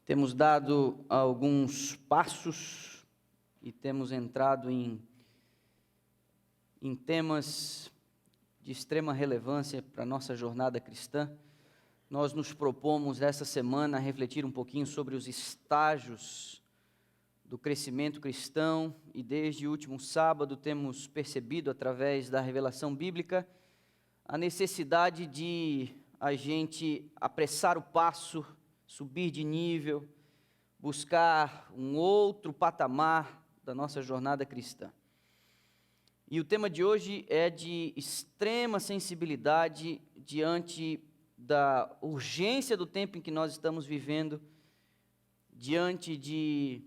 Temos dado alguns passos e temos entrado em temas de extrema relevância para a nossa jornada cristã. Nós nos propomos essa semana a refletir um pouquinho sobre os estágios do crescimento cristão e desde o último sábado temos percebido através da revelação bíblica a necessidade de a gente apressar o passo, subir de nível, buscar um outro patamar da nossa jornada cristã. E o tema de hoje é de extrema sensibilidade diante da urgência do tempo em que nós estamos vivendo, diante de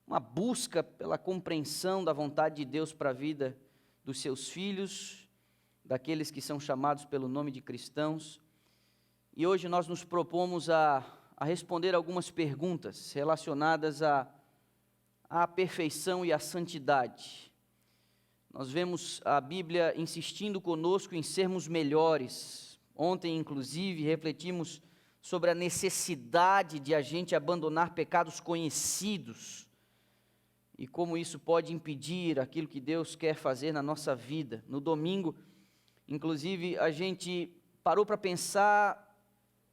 uma busca pela compreensão da vontade de Deus para a vida dos seus filhos, daqueles que são chamados pelo nome de cristãos. E hoje nós nos propomos a responder algumas perguntas relacionadas à perfeição e à santidade. Nós vemos a Bíblia insistindo conosco em sermos melhores. Ontem, inclusive, refletimos sobre a necessidade de a gente abandonar pecados conhecidos e como isso pode impedir aquilo que Deus quer fazer na nossa vida. No domingo, inclusive, a gente parou para pensar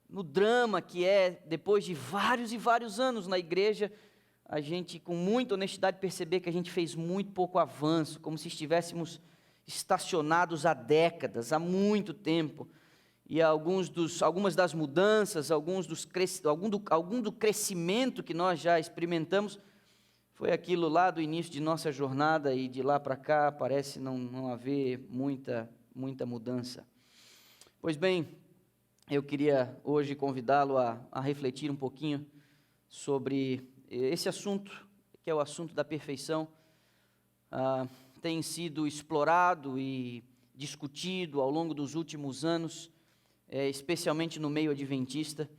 no drama que é, depois de vários e vários anos na igreja, a gente, com muita honestidade, perceber que a gente fez muito pouco avanço, como se estivéssemos estacionados há décadas, há muito tempo. E algumas das mudanças, algum do crescimento que nós já experimentamos, foi aquilo lá do início de nossa jornada e de lá para cá parece não haver muita mudança. Pois bem, eu queria hoje convidá-lo a refletir um pouquinho sobre esse assunto, que é o assunto da perfeição. Tem sido explorado e discutido ao longo dos últimos anos, especialmente no meio adventista.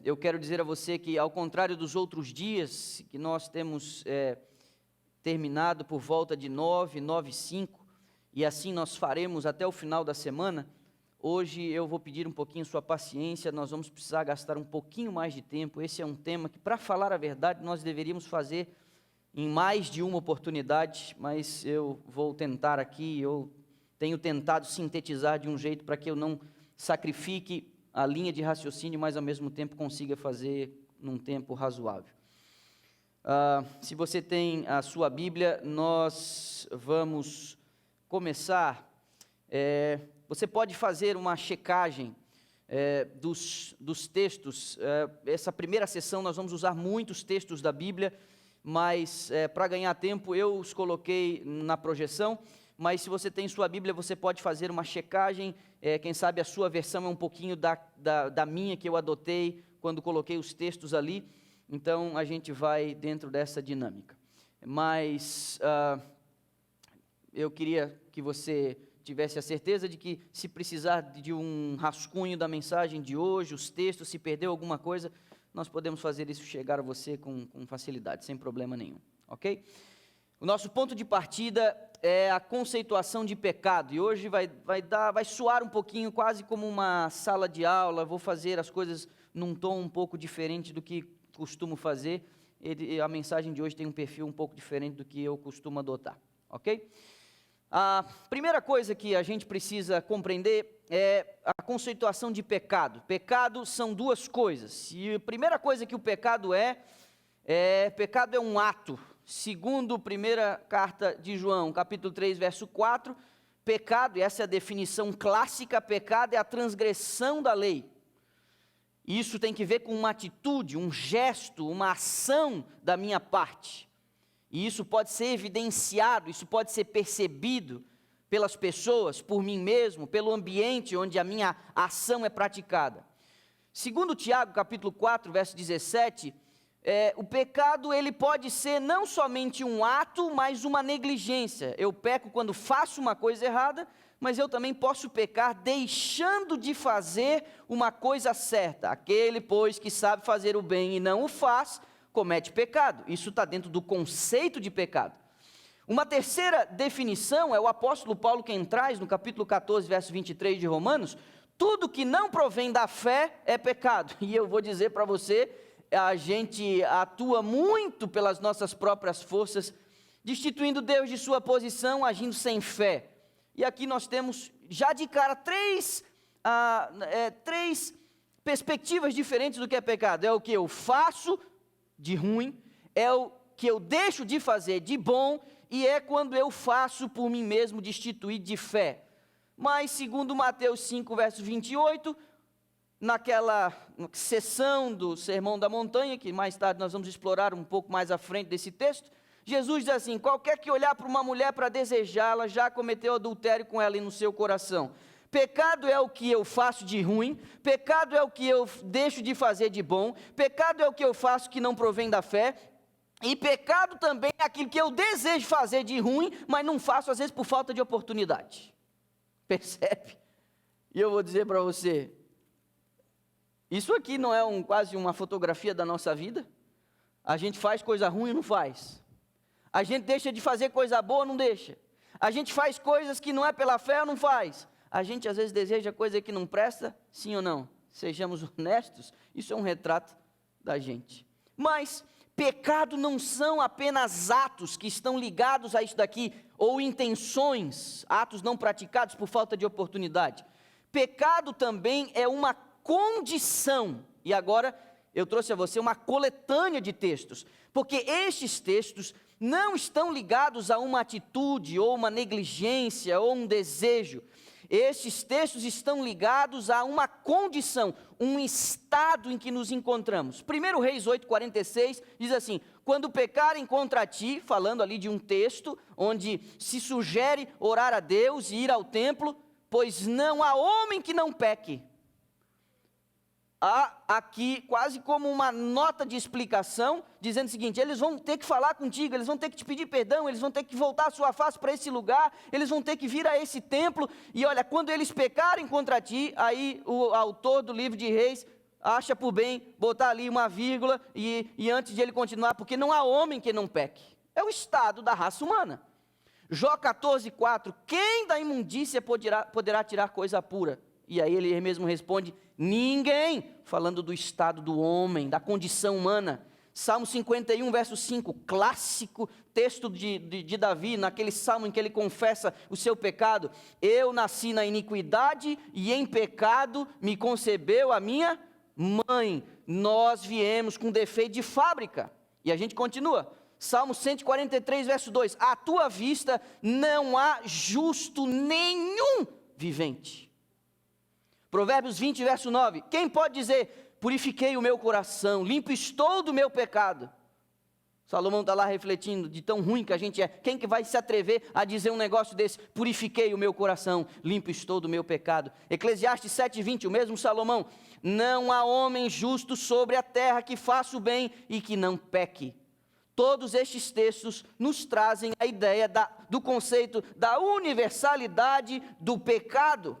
Eu quero dizer a você que, ao contrário dos outros dias, que nós temos terminado por volta de 9h, e assim nós faremos até o final da semana, hoje eu vou pedir um pouquinho sua paciência, nós vamos precisar gastar um pouquinho mais de tempo. Esse é um tema que, para falar a verdade, nós deveríamos fazer em mais de uma oportunidade, mas eu vou tentar aqui, eu tenho tentado sintetizar de um jeito para que eu não sacrifique a linha de raciocínio, mas ao mesmo tempo consiga fazer num tempo razoável. Se você tem a sua Bíblia, nós vamos começar. Você pode fazer uma checagem dos textos. Essa primeira sessão nós vamos usar muitos textos da Bíblia, mas para ganhar tempo eu os coloquei na projeção. Mas se você tem sua Bíblia, você pode fazer uma checagem, quem sabe a sua versão é um pouquinho da minha, que eu adotei quando coloquei os textos ali, então a gente vai dentro dessa dinâmica. Mas eu queria que você tivesse a certeza de que, se precisar de um rascunho da mensagem de hoje, os textos, se perdeu alguma coisa, nós podemos fazer isso chegar a você com facilidade, sem problema nenhum, ok? O nosso ponto de partida é a conceituação de pecado, e hoje vai soar um pouquinho quase como uma sala de aula. Vou fazer as coisas num tom um pouco diferente do que costumo fazer. A mensagem de hoje tem um perfil um pouco diferente do que eu costumo adotar, ok? A primeira coisa que a gente precisa compreender é a conceituação de pecado. Pecado são duas coisas, e a primeira coisa que o pecado pecado é um ato. Segundo a primeira carta de João, capítulo 3, verso 4, pecado, e essa é a definição clássica, pecado é a transgressão da lei. Isso tem que ver com uma atitude, um gesto, uma ação da minha parte. E isso pode ser evidenciado, isso pode ser percebido pelas pessoas, por mim mesmo, pelo ambiente onde a minha ação é praticada. Segundo Tiago, capítulo 4, verso 17, o pecado ele pode ser não somente um ato, mas uma negligência. Eu peco quando faço uma coisa errada, mas eu também posso pecar deixando de fazer uma coisa certa. Aquele, pois, que sabe fazer o bem e não o faz, comete pecado. Isso está dentro do conceito de pecado. Uma terceira definição é o apóstolo Paulo quem traz no capítulo 14, verso 23 de Romanos: tudo que não provém da fé é pecado. E eu vou dizer para você, a gente atua muito pelas nossas próprias forças, destituindo Deus de sua posição, agindo sem fé. E aqui nós temos, já de cara, três perspectivas diferentes do que é pecado. É o que eu faço de ruim, é o que eu deixo de fazer de bom, e é quando eu faço por mim mesmo, destituído de fé. Mas, segundo Mateus 5, verso 28, naquela sessão do Sermão da Montanha, que mais tarde nós vamos explorar um pouco mais à frente desse texto, Jesus diz assim: qualquer que olhar para uma mulher para desejá-la, já cometeu adultério com ela no seu coração. Pecado é o que eu faço de ruim, pecado é o que eu deixo de fazer de bom, pecado é o que eu faço que não provém da fé, e pecado também é aquilo que eu desejo fazer de ruim, mas não faço às vezes por falta de oportunidade. Percebe? E eu vou dizer para você, isso aqui não é quase uma fotografia da nossa vida? A gente faz coisa ruim ou não faz? A gente deixa de fazer coisa boa ou não deixa? A gente faz coisas que não é pela fé ou não faz? A gente às vezes deseja coisa que não presta, sim ou não? Sejamos honestos, isso é um retrato da gente. Mas pecado não são apenas atos que estão ligados a isso daqui, ou intenções, atos não praticados por falta de oportunidade. Pecado também é uma condição, e agora eu trouxe a você uma coletânea de textos, porque estes textos não estão ligados a uma atitude, ou uma negligência, ou um desejo. Estes textos estão ligados a uma condição, um estado em que nos encontramos. 1 Reis 8,46 diz assim: quando pecarem contra ti, falando ali de um texto, onde se sugere orar a Deus e ir ao templo, pois não há homem que não peque. Há aqui quase como uma nota de explicação, dizendo o seguinte: eles vão ter que falar contigo, eles vão ter que te pedir perdão, eles vão ter que voltar a sua face para esse lugar, eles vão ter que vir a esse templo, e olha, quando eles pecarem contra ti, aí o autor do livro de Reis acha por bem botar ali uma vírgula, e antes de ele continuar, porque não há homem que não peque, é o estado da raça humana. Jó 14,4, quem da imundícia poderá tirar coisa pura? E aí ele mesmo responde: ninguém, falando do estado do homem, da condição humana. Salmo 51, verso 5, clássico texto de Davi, naquele salmo em que ele confessa o seu pecado: eu nasci na iniquidade e em pecado me concebeu a minha mãe, nós viemos com defeito de fábrica. E a gente continua, Salmo 143, verso 2, à tua vista não há justo nenhum vivente. Provérbios 20, verso 9, quem pode dizer: purifiquei o meu coração, limpo estou do meu pecado? Salomão está lá refletindo de tão ruim que a gente é. Quem que vai se atrever a dizer um negócio desse? Purifiquei o meu coração, limpo estou do meu pecado. Eclesiastes 7, 20, o mesmo Salomão: não há homem justo sobre a terra que faça o bem e que não peque. Todos estes textos nos trazem a ideia do conceito da universalidade do pecado.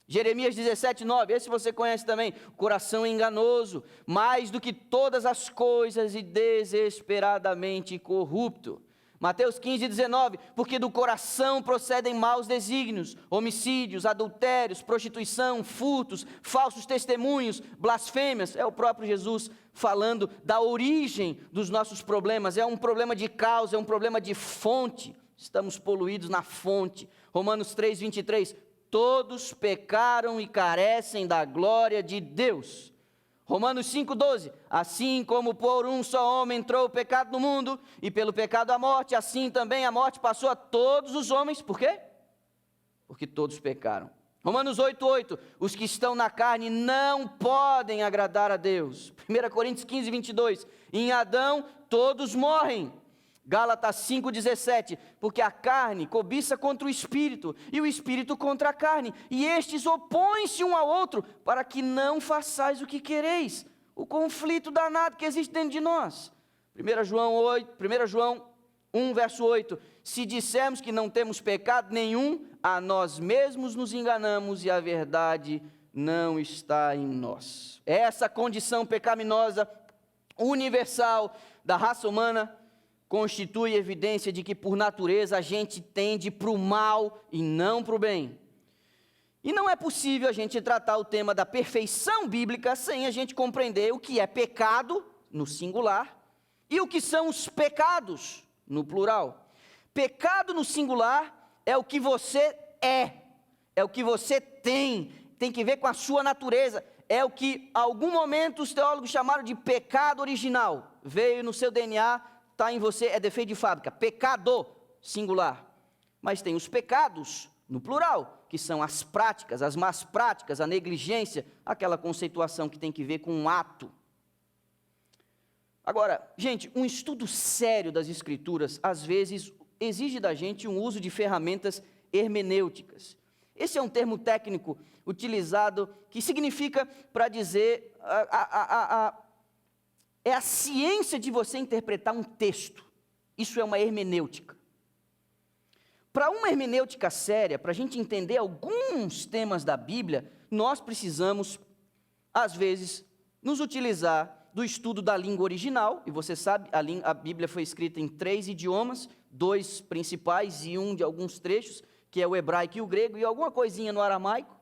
Jeremias 17, 9, esse você conhece também: o coração é enganoso, mais do que todas as coisas, e desesperadamente corrupto. Mateus 15, 19, porque do coração procedem maus desígnios, homicídios, adultérios, prostituição, furtos, falsos testemunhos, blasfêmias. É o próprio Jesus falando da origem dos nossos problemas. É um problema de causa, é um problema de fonte. Estamos poluídos na fonte. Romanos 3, 23, todos pecaram e carecem da glória de Deus. Romanos 5,12, assim como por um só homem entrou o pecado no mundo, e pelo pecado a morte, assim também a morte passou a todos os homens. Por quê? Porque todos pecaram. Romanos 8,8, os que estão na carne não podem agradar a Deus. 1 Coríntios 15, 22, em Adão todos morrem. Gálatas 5,17, porque a carne cobiça contra o espírito, e o espírito contra a carne, e estes opõem-se um ao outro, para que não façais o que quereis. O conflito danado que existe dentro de nós. 1 João 1, verso 8, se dissermos que não temos pecado nenhum, a nós mesmos nos enganamos, e a verdade não está em nós. Essa condição pecaminosa, universal, da raça humana, constitui evidência de que por natureza a gente tende para o mal e não para o bem. E não é possível a gente tratar o tema da perfeição bíblica sem a gente compreender o que é pecado, no singular, e o que são os pecados, no plural. Pecado no singular é o que você é o que você tem que ver com a sua natureza, é o que, em algum momento, os teólogos chamaram de pecado original, veio no seu DNA, está em você, é defeito de fábrica, pecado, singular. Mas tem os pecados, no plural, que são as práticas, as más práticas, a negligência, aquela conceituação que tem que ver com um ato. Agora, gente, um estudo sério das Escrituras, às vezes, exige da gente um uso de ferramentas hermenêuticas. Esse é um termo técnico utilizado, que significa, para dizer, é a ciência de você interpretar um texto. Isso é uma hermenêutica. Para uma hermenêutica séria, para a gente entender alguns temas da Bíblia, nós precisamos, às vezes, nos utilizar do estudo da língua original, e você sabe, a Bíblia foi escrita em 3 idiomas, 2 principais e um de alguns trechos, que é o hebraico e o grego, e alguma coisinha no aramaico.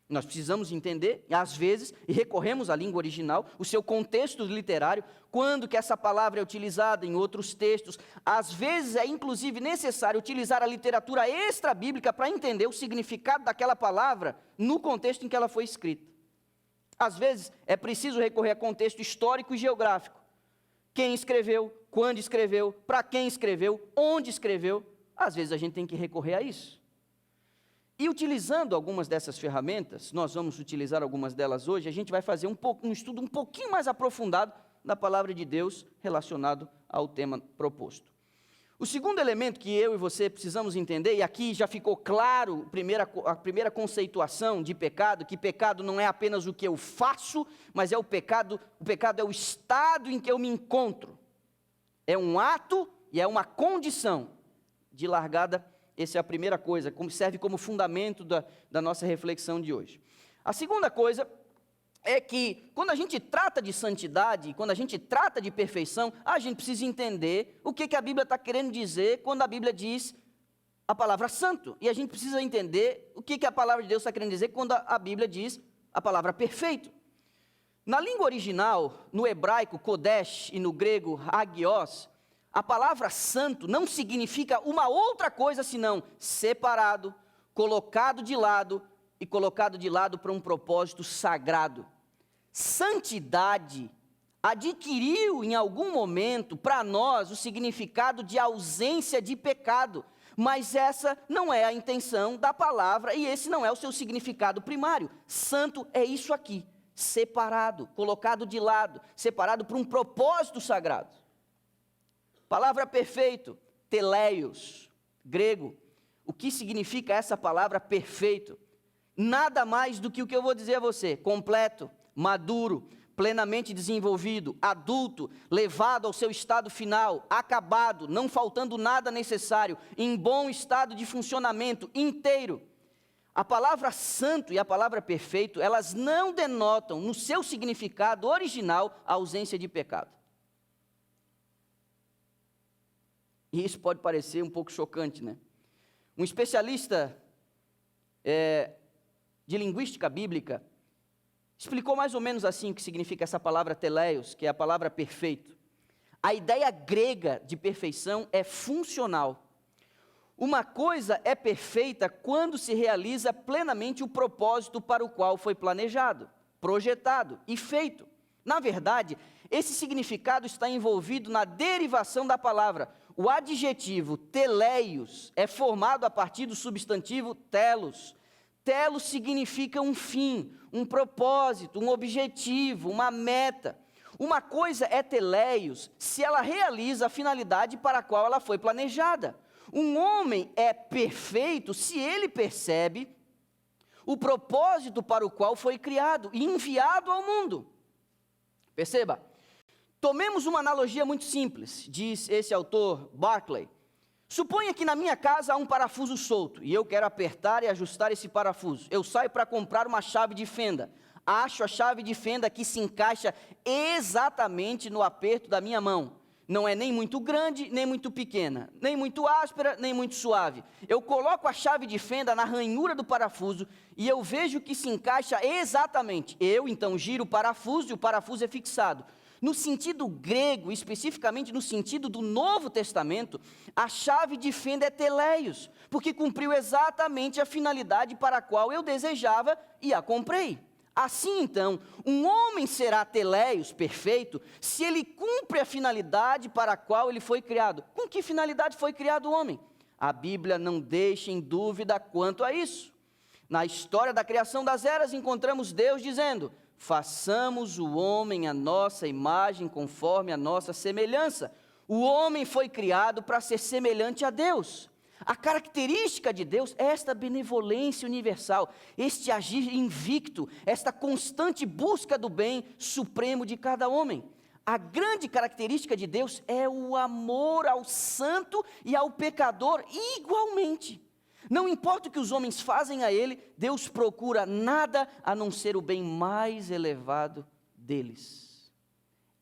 Nós precisamos entender, às vezes, e recorremos à língua original, o seu contexto literário, quando que essa palavra é utilizada em outros textos. Às vezes é, inclusive, necessário utilizar a literatura extra-bíblica para entender o significado daquela palavra no contexto em que ela foi escrita. Às vezes é preciso recorrer a contexto histórico e geográfico. Quem escreveu, quando escreveu, para quem escreveu, onde escreveu. Às vezes a gente tem que recorrer a isso. E utilizando algumas dessas ferramentas, nós vamos utilizar algumas delas hoje, a gente vai fazer um estudo um pouquinho mais aprofundado da palavra de Deus relacionado ao tema proposto. O segundo elemento que eu e você precisamos entender, e aqui já ficou claro a primeira conceituação de pecado, que pecado não é apenas o que eu faço, mas é o pecado é o estado em que eu me encontro. É um ato e é uma condição de largada. Essa é a primeira coisa, serve como fundamento da nossa reflexão de hoje. A segunda coisa é que, quando a gente trata de santidade, quando a gente trata de perfeição, a gente precisa entender o que a Bíblia está querendo dizer quando a Bíblia diz a palavra santo. E a gente precisa entender o que a palavra de Deus está querendo dizer quando a Bíblia diz a palavra perfeito. Na língua original, no hebraico, kodesh, e no grego, hagios, a palavra santo não significa uma outra coisa senão separado, colocado de lado e colocado de lado para um propósito sagrado. Santidade adquiriu em algum momento para nós o significado de ausência de pecado, mas essa não é a intenção da palavra e esse não é o seu significado primário. Santo é isso aqui, separado, colocado de lado, separado para um propósito sagrado. Palavra perfeito, teleios, grego. O que significa essa palavra perfeito? Nada mais do que o que eu vou dizer a você: completo, maduro, plenamente desenvolvido, adulto, levado ao seu estado final, acabado, não faltando nada necessário, em bom estado de funcionamento, inteiro. A palavra santo e a palavra perfeito, elas não denotam no seu significado original a ausência de pecado. E isso pode parecer um pouco chocante, né? Um especialista de linguística bíblica explicou mais ou menos assim o que significa essa palavra teleios, que é a palavra perfeito. A ideia grega de perfeição é funcional. Uma coisa é perfeita quando se realiza plenamente o propósito para o qual foi planejado, projetado e feito. Na verdade, esse significado está envolvido na derivação da palavra. O adjetivo teleios é formado a partir do substantivo telos. Telos significa um fim, um propósito, um objetivo, uma meta. Uma coisa é teleios se ela realiza a finalidade para a qual ela foi planejada. Um homem é perfeito se ele percebe o propósito para o qual foi criado e enviado ao mundo. Perceba, tomemos uma analogia muito simples, diz esse autor Barclay. Suponha que na minha casa há um parafuso solto e eu quero apertar e ajustar esse parafuso. Eu saio para comprar uma chave de fenda. Acho a chave de fenda que se encaixa exatamente no aperto da minha mão. Não é nem muito grande, nem muito pequena, nem muito áspera, nem muito suave. Eu coloco a chave de fenda na ranhura do parafuso e eu vejo que se encaixa exatamente. Eu, então, giro o parafuso e o parafuso é fixado. No sentido grego, especificamente no sentido do Novo Testamento, a chave de fenda é teleios, porque cumpriu exatamente a finalidade para a qual eu desejava e a comprei. Assim, então, um homem será teleios, perfeito, se ele cumpre a finalidade para a qual ele foi criado. Com que finalidade foi criado o homem? A Bíblia não deixa em dúvida quanto a isso. Na história da criação das eras, encontramos Deus dizendo: façamos o homem à nossa imagem, conforme a nossa semelhança. O homem foi criado para ser semelhante a Deus. A característica de Deus é esta benevolência universal, este agir invicto, esta constante busca do bem supremo de cada homem. A grande característica de Deus é o amor ao santo e ao pecador igualmente. Não importa o que os homens fazem a Ele, Deus procura nada a não ser o bem mais elevado deles.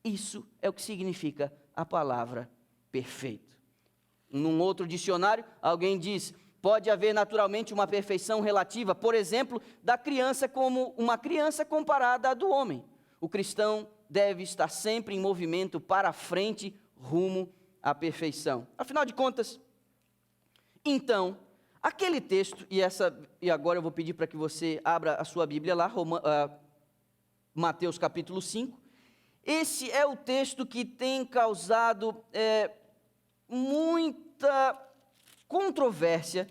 Isso é o que significa a palavra perfeito. Num outro dicionário, alguém diz: pode haver naturalmente uma perfeição relativa, por exemplo, da criança como uma criança comparada à do homem. O cristão deve estar sempre em movimento para frente, rumo à perfeição. Afinal de contas, então, aquele texto, e agora eu vou pedir para que você abra a sua Bíblia lá, Mateus capítulo 5. Esse é o texto que tem causado muita controvérsia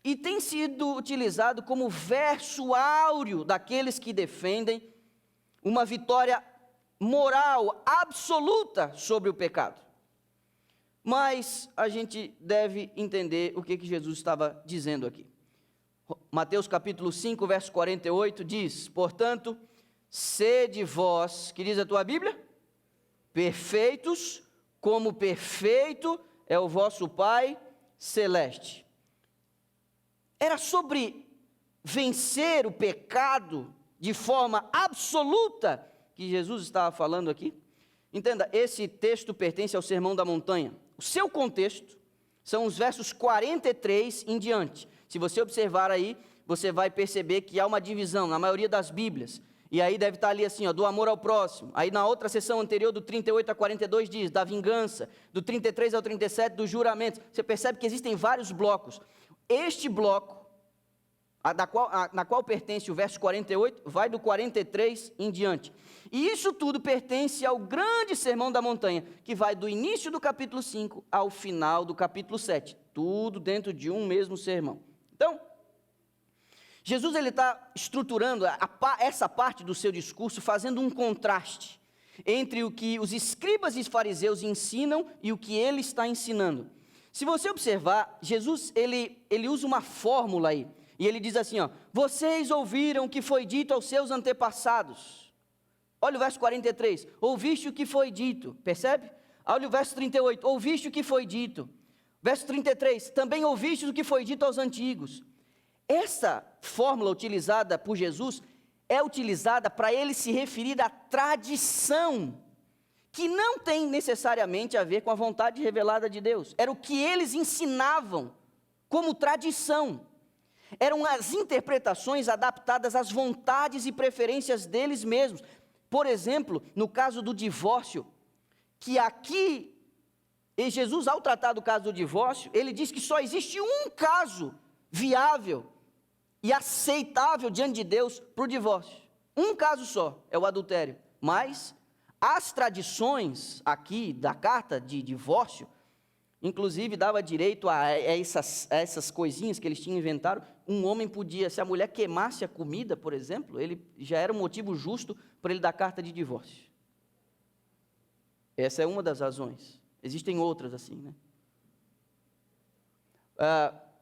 e tem sido utilizado como verso áureo daqueles que defendem uma vitória moral absoluta sobre o pecado. Mas a gente deve entender o que Jesus estava dizendo aqui. Mateus capítulo 5, verso 48 diz: portanto, sede vós, que diz a tua Bíblia? Perfeitos, como perfeito é o vosso Pai celeste. Era sobre vencer o pecado de forma absoluta que Jesus estava falando aqui. Entenda, esse texto pertence ao Sermão da Montanha. O seu contexto são os versos 43 em diante. Se você observar aí, você vai perceber que há uma divisão na maioria das Bíblias. E aí deve estar ali assim, do amor ao próximo. Aí na outra sessão anterior, do 38 a 42, diz da vingança. Do 33 ao 37, do juramento. Você percebe que existem vários blocos. Este bloco, na qual pertence o verso 48, vai do 43 em diante. E isso tudo pertence ao grande Sermão da Montanha, que vai do início do capítulo 5 ao final do capítulo 7. Tudo dentro de um mesmo sermão. Então, Jesus está estruturando essa parte do seu discurso, fazendo um contraste entre o que os escribas e os fariseus ensinam e o que ele está ensinando. Se você observar, Jesus ele usa uma fórmula aí, e ele diz assim, vocês ouviram o que foi dito aos seus antepassados. Olha o verso 43, ouviste o que foi dito, percebe? Olha o verso 38, ouviste o que foi dito. Verso 33, também ouviste o que foi dito aos antigos. Essa fórmula utilizada por Jesus é utilizada para ele se referir à tradição, que não tem necessariamente a ver com a vontade revelada de Deus. Era o que eles ensinavam como tradição. Eram as interpretações adaptadas às vontades e preferências deles mesmos. Por exemplo, no caso do divórcio, que aqui, e Jesus, ao tratar do caso do divórcio, ele diz que só existe um caso viável e aceitável diante de Deus para o divórcio. Um caso só, é o adultério. Mas as tradições aqui da carta de divórcio, inclusive dava direito a essas coisinhas que eles tinham inventado. Um homem podia, se a mulher queimasse a comida, por exemplo, ele já era um motivo justo para ele dar carta de divórcio. Essa é uma das razões. Existem outras assim, né?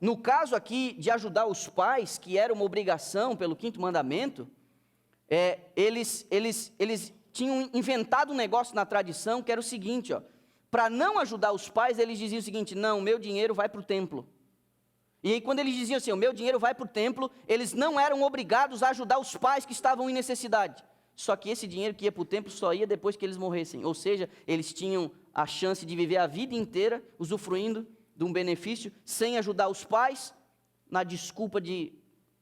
No caso aqui de ajudar os pais, que era uma obrigação pelo 5º mandamento, eles tinham inventado um negócio na tradição que era o seguinte, para não ajudar os pais, eles diziam o seguinte, não, meu dinheiro vai para o templo. E aí quando eles diziam assim, o meu dinheiro vai para o templo, eles não eram obrigados a ajudar os pais que estavam em necessidade. só que esse dinheiro que ia para o templo só ia depois que eles morressem. Ou seja, eles tinham a chance de viver a vida inteira usufruindo de um benefício, sem ajudar os pais, na desculpa de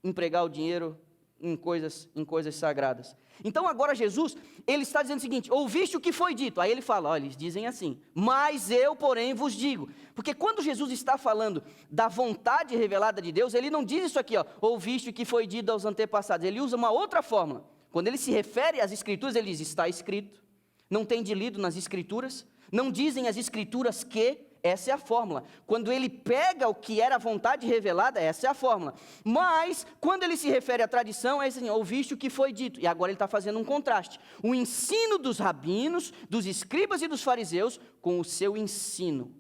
empregar o dinheiro em coisas sagradas. Então agora Jesus, ele está dizendo o seguinte: ouviste o que foi dito. Aí ele fala, olha, eles dizem assim, mas eu porém vos digo. Porque quando Jesus está falando da vontade revelada de Deus, ele não diz isso aqui, ouviste o que foi dito aos antepassados. Ele usa uma outra fórmula. Quando ele se refere às escrituras, ele diz, está escrito. Não tem de lido nas escrituras. Não dizem as escrituras que... Essa é a fórmula. Quando ele pega o que era a vontade revelada, essa é a fórmula. Mas, quando ele se refere à tradição, é assim, ouviste o que foi dito. E agora ele está fazendo um contraste. O ensino dos rabinos, dos escribas e dos fariseus, com o seu ensino.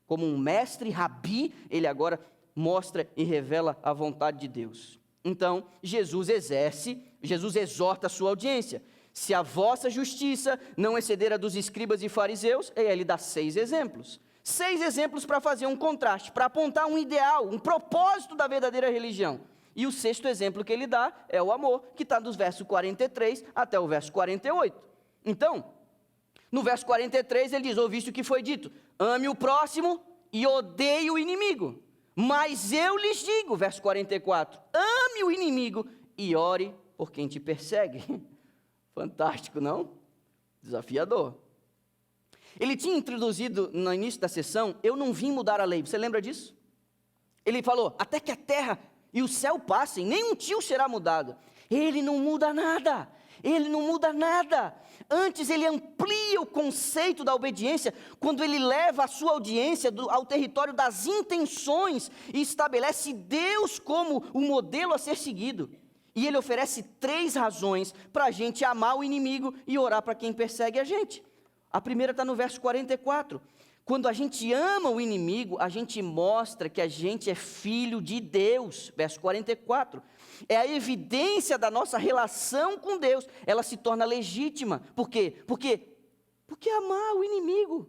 Como um mestre rabi, ele agora mostra e revela a vontade de Deus. Então, Jesus exorta a sua audiência. Se a vossa justiça não exceder a dos escribas e fariseus, ele dá 6 exemplos. 6 exemplos para fazer um contraste, para apontar um ideal, um propósito da verdadeira religião. E o 6º exemplo que ele dá é o amor, que está dos versos 43 até o verso 48. Então, no verso 43 ele diz, ouviste o que foi dito, ame o próximo e odeie o inimigo. Mas eu lhes digo, verso 44, ame o inimigo e ore por quem te persegue. Fantástico, não? Desafiador. Ele tinha introduzido no início da sessão, eu não vim mudar a lei, você lembra disso? Ele falou, até que a terra e o céu passem, nenhum tio será mudado. Ele não muda nada, ele não muda nada. Antes ele amplia o conceito da obediência, quando ele leva a sua audiência ao território das intenções e estabelece Deus como o modelo a ser seguido. E ele oferece 3 razões para a gente amar o inimigo e orar para quem persegue a gente. A primeira está no verso 44. Quando a gente ama o inimigo, a gente mostra que a gente é filho de Deus. Verso 44. É a evidência da nossa relação com Deus. Ela se torna legítima. Por quê? Porque amar o inimigo,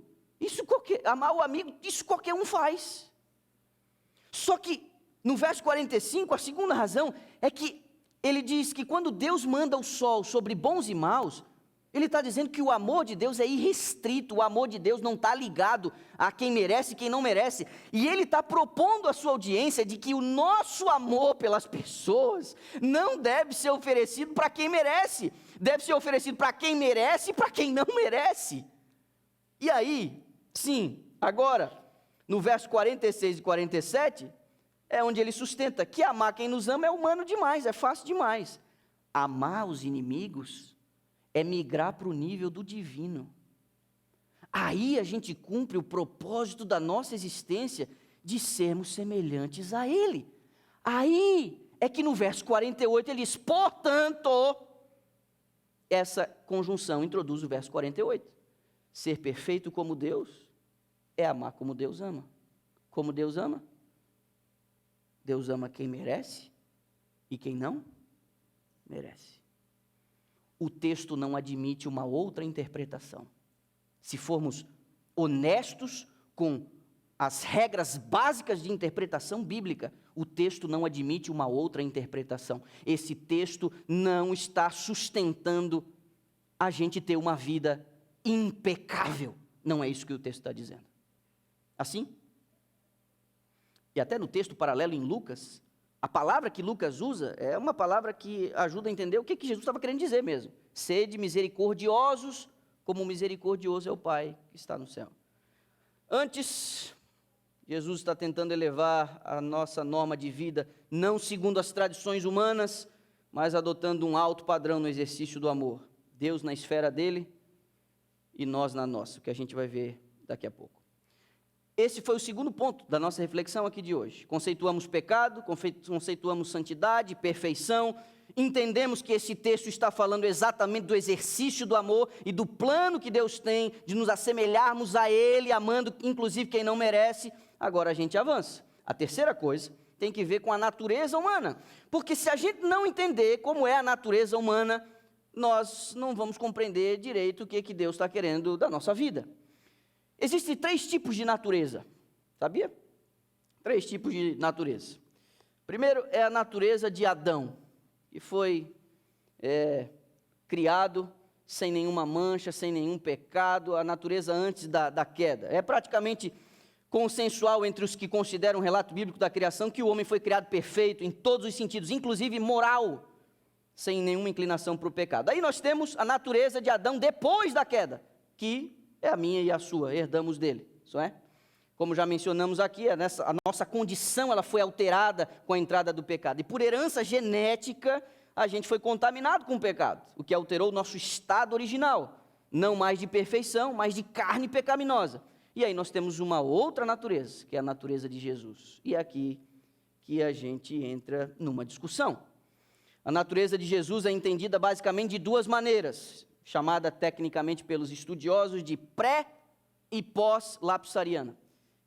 amar o amigo, isso qualquer um faz. Só que no verso 45, a segunda razão é que ele diz que quando Deus manda o sol sobre bons e maus, ele está dizendo que o amor de Deus é irrestrito, o amor de Deus não está ligado a quem merece e quem não merece. E ele está propondo à sua audiência de que o nosso amor pelas pessoas não deve ser oferecido para quem merece, deve ser oferecido para quem merece e para quem não merece. E aí, sim, agora, no verso 46 e 47, é onde ele sustenta que amar quem nos ama é humano demais, é fácil demais. Amar os inimigos é migrar para o nível do divino. Aí a gente cumpre o propósito da nossa existência de sermos semelhantes a Ele. Aí é que no verso 48 ele diz, portanto, essa conjunção introduz o verso 48. Ser perfeito como Deus é amar como Deus ama. Como Deus ama? Deus ama quem merece e quem não merece. O texto não admite uma outra interpretação. Se formos honestos com as regras básicas de interpretação bíblica, o texto não admite uma outra interpretação. Esse texto não está sustentando a gente ter uma vida impecável. Não é isso que o texto está dizendo. Assim? E até no texto paralelo em Lucas, a palavra que Lucas usa é uma palavra que ajuda a entender o que Jesus estava querendo dizer mesmo. Sede misericordiosos, como misericordioso é o Pai que está no céu. Antes, Jesus está tentando elevar a nossa norma de vida, não segundo as tradições humanas, mas adotando um alto padrão no exercício do amor. Deus na esfera dele e nós na nossa, que a gente vai ver daqui a pouco. Esse foi o segundo ponto da nossa reflexão aqui de hoje. Conceituamos pecado, conceituamos santidade, perfeição, entendemos que esse texto está falando exatamente do exercício do amor e do plano que Deus tem de nos assemelharmos a Ele, amando inclusive quem não merece. Agora a gente avança. A terceira coisa tem que ver com a natureza humana, porque se a gente não entender como é a natureza humana, nós não vamos compreender direito o que Deus está querendo da nossa vida. Existem 3 tipos de natureza, sabia? 3 tipos de natureza. Primeiro é a natureza de Adão, que foi criado sem nenhuma mancha, sem nenhum pecado, a natureza antes da queda. É praticamente consensual entre os que consideram o relato bíblico da criação que o homem foi criado perfeito em todos os sentidos, inclusive moral, sem nenhuma inclinação para o pecado. Aí nós temos a natureza de Adão depois da queda, que é a minha e a sua, herdamos dele, isso é? Como já mencionamos aqui, a nossa condição ela foi alterada com a entrada do pecado. E por herança genética, a gente foi contaminado com o pecado, o que alterou o nosso estado original. Não mais de perfeição, mas de carne pecaminosa. E aí nós temos uma outra natureza, que é a natureza de Jesus. E é aqui que a gente entra numa discussão. A natureza de Jesus é entendida basicamente de duas maneiras, chamada tecnicamente pelos estudiosos de pré e pós-lapsariana.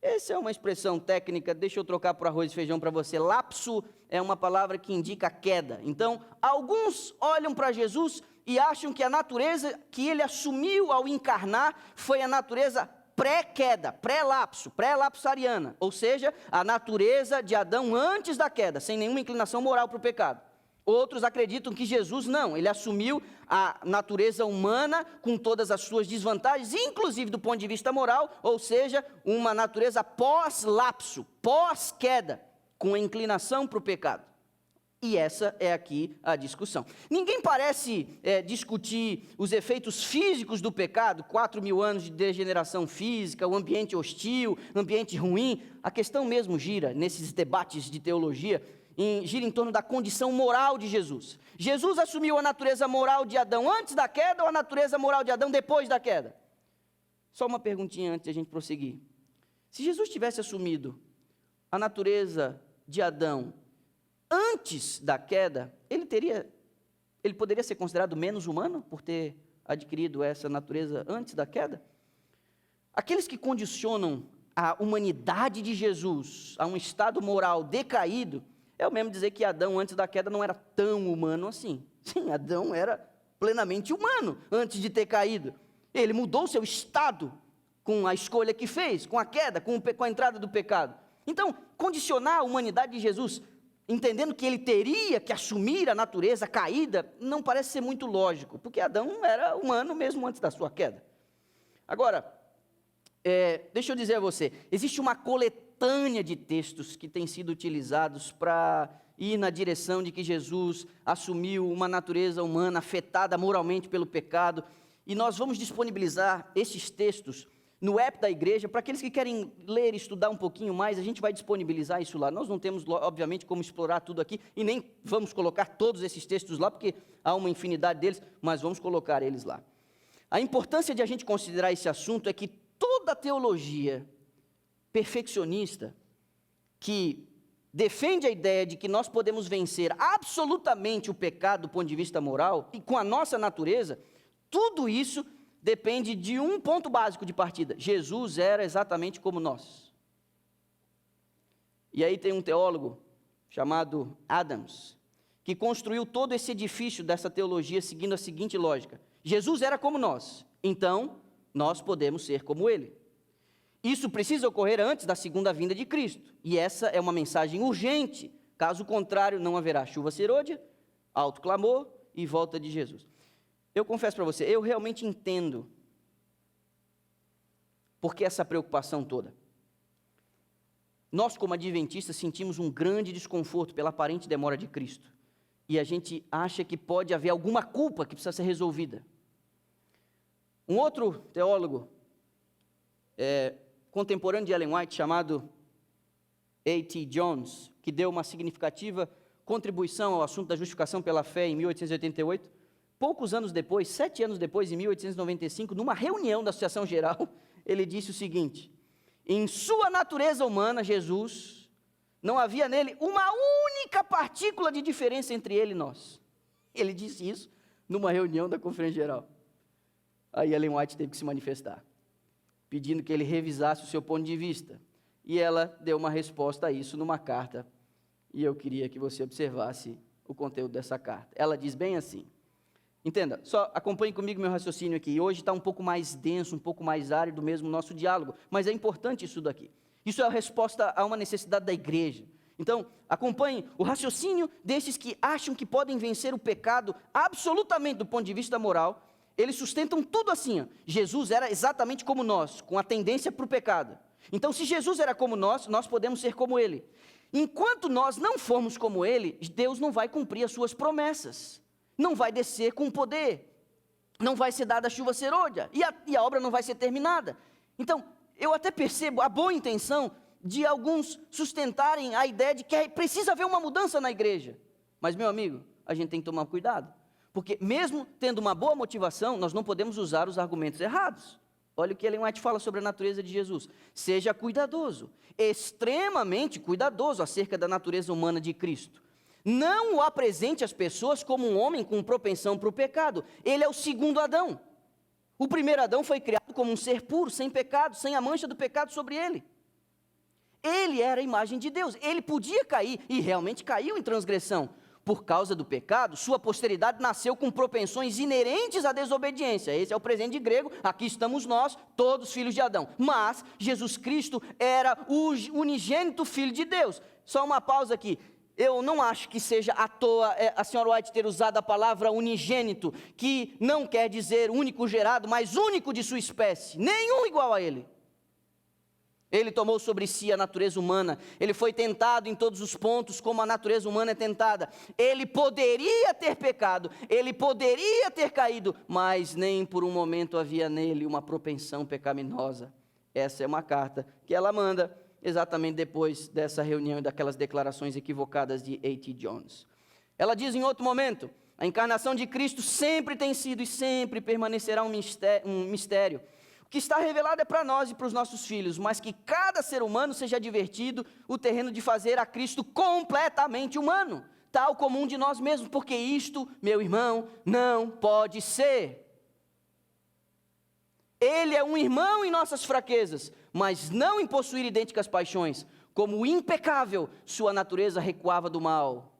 Essa é uma expressão técnica, deixa eu trocar por arroz e feijão para você. Lapso é uma palavra que indica queda. Então, alguns olham para Jesus e acham que a natureza que ele assumiu ao encarnar foi a natureza pré-queda, pré-lapso, pré-lapsariana. Ou seja, a natureza de Adão antes da queda, sem nenhuma inclinação moral para o pecado. Outros acreditam que Jesus não, ele assumiu a natureza humana com todas as suas desvantagens, inclusive do ponto de vista moral, ou seja, uma natureza pós-lapso, pós-queda, com a inclinação para o pecado. E essa é aqui a discussão. Ninguém parece discutir os efeitos físicos do pecado, 4.000 anos de degeneração física, o ambiente hostil, ambiente ruim. A questão mesmo gira, nesses debates de teologia, gira em torno da condição moral de Jesus. Jesus assumiu a natureza moral de Adão antes da queda ou a natureza moral de Adão depois da queda? Só uma perguntinha antes de a gente prosseguir. Se Jesus tivesse assumido a natureza de Adão antes da queda, ele poderia ser considerado menos humano por ter adquirido essa natureza antes da queda? Aqueles que condicionam a humanidade de Jesus a um estado moral decaído, é o mesmo dizer que Adão, antes da queda, não era tão humano assim. Sim, Adão era plenamente humano antes de ter caído. Ele mudou seu estado com a escolha que fez, com a queda, com a entrada do pecado. Então, condicionar a humanidade de Jesus, entendendo que ele teria que assumir a natureza caída, não parece ser muito lógico, porque Adão era humano mesmo antes da sua queda. Agora, deixa eu dizer a você, existe uma coletânea de textos que têm sido utilizados para ir na direção de que Jesus assumiu uma natureza humana afetada moralmente pelo pecado, e nós vamos disponibilizar esses textos no app da igreja, para aqueles que querem ler e estudar um pouquinho mais, a gente vai disponibilizar isso lá. Nós não temos, obviamente, como explorar tudo aqui, e nem vamos colocar todos esses textos lá, porque há uma infinidade deles, mas vamos colocar eles lá. A importância de a gente considerar esse assunto é que toda teologia perfeccionista, que defende a ideia de que nós podemos vencer absolutamente o pecado do ponto de vista moral, e com a nossa natureza, tudo isso depende de um ponto básico de partida: Jesus era exatamente como nós. E aí tem um teólogo chamado Adams, que construiu todo esse edifício dessa teologia seguindo a seguinte lógica: Jesus era como nós, então nós podemos ser como ele. Isso precisa ocorrer antes da segunda vinda de Cristo, e essa é uma mensagem urgente, caso contrário não haverá chuva serôdia, alto clamor e volta de Jesus. Eu confesso para você, eu realmente entendo por que essa preocupação toda. Nós, como adventistas, sentimos um grande desconforto pela aparente demora de Cristo, e a gente acha que pode haver alguma culpa que precisa ser resolvida. Um outro teólogo contemporâneo de Ellen White, chamado A.T. Jones, que deu uma significativa contribuição ao assunto da justificação pela fé em 1888, poucos anos depois, 7 anos depois, em 1895, numa reunião da Associação Geral, ele disse o seguinte: em sua natureza humana, Jesus, não havia nele uma única partícula de diferença entre ele e nós. Ele disse isso numa reunião da Conferência Geral. Aí Ellen White teve que se manifestar, pedindo que ele revisasse o seu ponto de vista. E ela deu uma resposta a isso numa carta, e eu queria que você observasse o conteúdo dessa carta. Ela diz bem assim, entenda, só acompanhe comigo meu raciocínio aqui. Hoje está um pouco mais denso, um pouco mais árido mesmo o nosso diálogo, mas é importante isso daqui. Isso é a resposta a uma necessidade da igreja. Então, acompanhe o raciocínio desses que acham que podem vencer o pecado absolutamente do ponto de vista moral. Eles sustentam tudo assim, ó. Jesus era exatamente como nós, com a tendência para o pecado. Então, se Jesus era como nós podemos ser como Ele. Enquanto nós não formos como Ele, Deus não vai cumprir as suas promessas, não vai descer com poder, não vai ser dada a chuva serôdia, e a obra não vai ser terminada. Então, eu até percebo a boa intenção de alguns sustentarem a ideia de que precisa haver uma mudança na igreja. Mas, meu amigo, a gente tem que tomar cuidado, porque mesmo tendo uma boa motivação, nós não podemos usar os argumentos errados. Olha o que Ellen White fala sobre a natureza de Jesus. Seja cuidadoso, extremamente cuidadoso acerca da natureza humana de Cristo. Não o apresente às pessoas como um homem com propensão para o pecado. Ele é o segundo Adão. O primeiro Adão foi criado como um ser puro, sem pecado, sem a mancha do pecado sobre ele. Ele era a imagem de Deus. Ele podia cair, e realmente caiu em transgressão. Por causa do pecado, sua posteridade nasceu com propensões inerentes à desobediência. Esse é o presente grego, aqui estamos nós, todos filhos de Adão. Mas Jesus Cristo era o unigênito Filho de Deus. Só uma pausa aqui. Eu não acho que seja à toa a senhora White ter usado a palavra unigênito, que não quer dizer único gerado, mas único de sua espécie. Nenhum igual a ele. Ele tomou sobre si a natureza humana, ele foi tentado em todos os pontos como a natureza humana é tentada. Ele poderia ter pecado, ele poderia ter caído, mas nem por um momento havia nele uma propensão pecaminosa. Essa é uma carta que ela manda exatamente depois dessa reunião e daquelas declarações equivocadas de A.T. Jones. Ela diz em outro momento: a encarnação de Cristo sempre tem sido e sempre permanecerá um mistério. O que está revelado é para nós e para os nossos filhos, mas que cada ser humano seja advertido o terreno de fazer a Cristo completamente humano, tal como um de nós mesmos, porque isto, meu irmão, não pode ser. Ele é um irmão em nossas fraquezas, mas não em possuir idênticas paixões. Como impecável, sua natureza recuava do mal.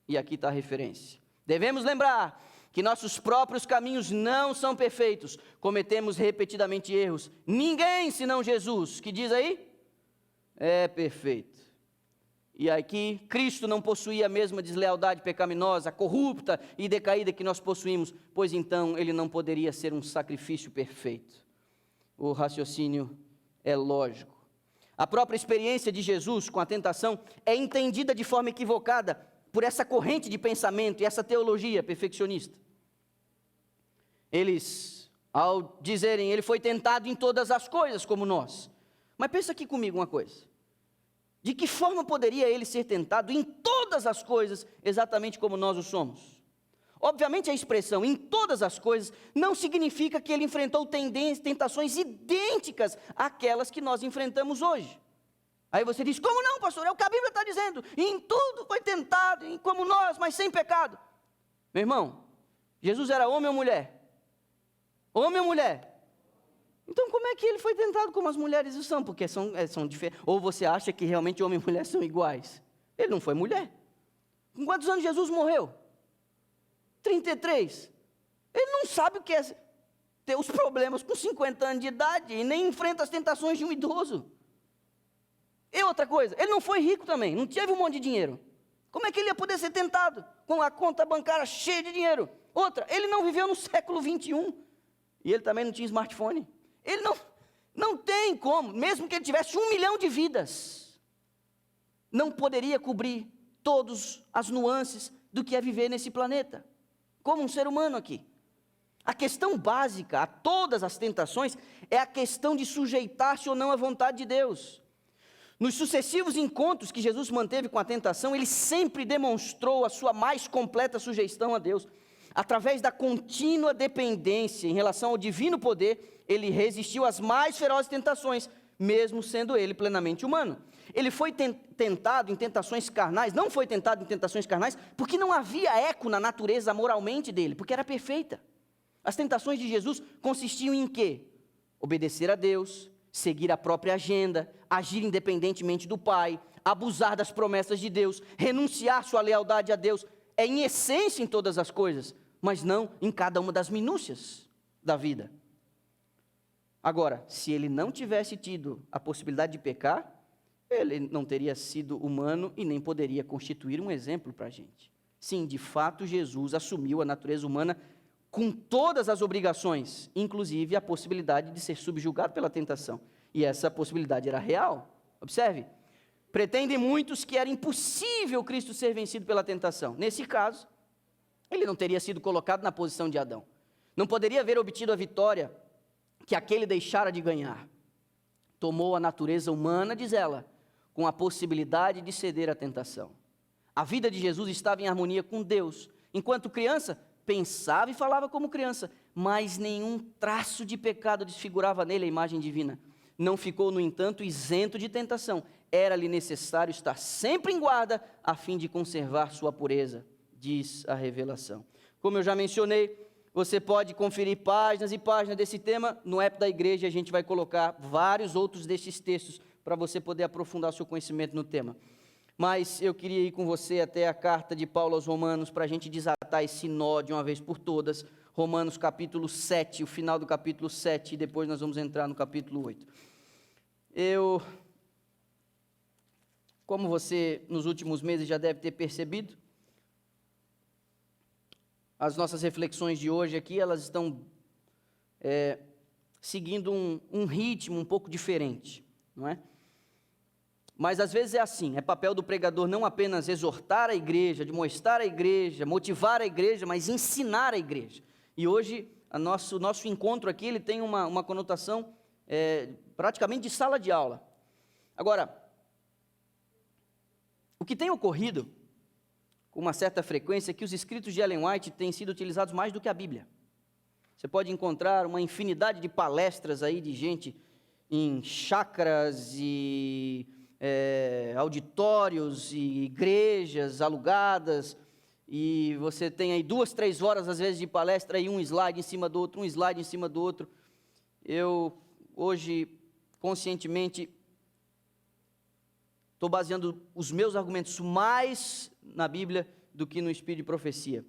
E aqui está a referência. Devemos lembrar que nossos próprios caminhos não são perfeitos, cometemos repetidamente erros. Ninguém, senão Jesus, que diz aí, é perfeito. E aqui, Cristo não possuía a mesma deslealdade pecaminosa, corrupta e decaída que nós possuímos, pois então ele não poderia ser um sacrifício perfeito. O raciocínio é lógico. A própria experiência de Jesus com a tentação é entendida de forma equivocada por essa corrente de pensamento e essa teologia perfeccionista. Eles, ao dizerem, ele foi tentado em todas as coisas como nós. Mas pensa aqui comigo uma coisa. De que forma poderia ele ser tentado em todas as coisas, exatamente como nós o somos? Obviamente a expressão em todas as coisas não significa que ele enfrentou tentações idênticas àquelas que nós enfrentamos hoje. Aí você diz: como não, pastor? É o que a Bíblia está dizendo. Em tudo foi tentado, como nós, mas sem pecado. Meu irmão, Jesus era homem ou mulher? Homem ou mulher? Então como é que ele foi tentado como as mulheres são? Porque são diferentes. Ou você acha que realmente homem e mulher são iguais? Ele não foi mulher. Com quantos anos Jesus morreu? 33. Ele não sabe o que é ter os problemas com 50 anos de idade e nem enfrenta as tentações de um idoso. E outra coisa, ele não foi rico também, não teve um monte de dinheiro. Como é que ele ia poder ser tentado com a conta bancária cheia de dinheiro? Outra, ele não viveu no século 21 e ele também não tinha smartphone. Ele não tem como, mesmo que ele tivesse 1 milhão de vidas, não poderia cobrir todas as nuances do que é viver nesse planeta, como um ser humano aqui. A questão básica a todas as tentações é a questão de sujeitar-se ou não à vontade de Deus. Nos sucessivos encontros que Jesus manteve com a tentação, ele sempre demonstrou a sua mais completa sujeição a Deus. Através da contínua dependência em relação ao divino poder, ele resistiu às mais ferozes tentações, mesmo sendo ele plenamente humano. Ele foi tentado em tentações carnais, não foi tentado em tentações carnais, porque não havia eco na natureza moralmente dele, porque era perfeita. As tentações de Jesus consistiam em quê? Obedecer a Deus, seguir a própria agenda, agir independentemente do Pai, abusar das promessas de Deus, renunciar sua lealdade a Deus, é em essência em todas as coisas, mas não em cada uma das minúcias da vida. Agora, se ele não tivesse tido a possibilidade de pecar, ele não teria sido humano e nem poderia constituir um exemplo para a gente. Sim, de fato, Jesus assumiu a natureza humana com todas as obrigações, inclusive a possibilidade de ser subjugado pela tentação. E essa possibilidade era real. Observe, pretendem muitos que era impossível Cristo ser vencido pela tentação. Nesse caso, ele não teria sido colocado na posição de Adão. Não poderia haver obtido a vitória que aquele deixara de ganhar. Tomou a natureza humana, diz ela, com a possibilidade de ceder à tentação. A vida de Jesus estava em harmonia com Deus. Enquanto criança, pensava e falava como criança, mas nenhum traço de pecado desfigurava nele a imagem divina. Não ficou, no entanto, isento de tentação. Era-lhe necessário estar sempre em guarda, a fim de conservar sua pureza, diz a revelação. Como eu já mencionei, você pode conferir páginas e páginas desse tema. No app da igreja a gente vai colocar vários outros desses textos para você poder aprofundar o seu conhecimento no tema. Mas eu queria ir com você até a carta de Paulo aos Romanos para a gente desatar esse nó de uma vez por todas. Romanos capítulo 7, o final do capítulo 7, e depois nós vamos entrar no capítulo 8. Como você nos últimos meses já deve ter percebido, as nossas reflexões de hoje aqui, elas estão seguindo um ritmo um pouco diferente, não é? Mas às vezes é assim, é papel do pregador não apenas exortar a igreja, admoestar a igreja, motivar a igreja, mas ensinar a igreja. E hoje, o nosso encontro aqui, ele tem uma conotação praticamente de sala de aula. Agora, o que tem ocorrido com uma certa frequência é que os escritos de Ellen White têm sido utilizados mais do que a Bíblia. Você pode encontrar uma infinidade de palestras aí de gente em chácaras e auditórios e igrejas alugadas, e você tem aí 2, 3 horas às vezes de palestra e um slide em cima do outro, um slide em cima do outro. Eu hoje, conscientemente, estou baseando os meus argumentos mais na Bíblia do que no Espírito de Profecia.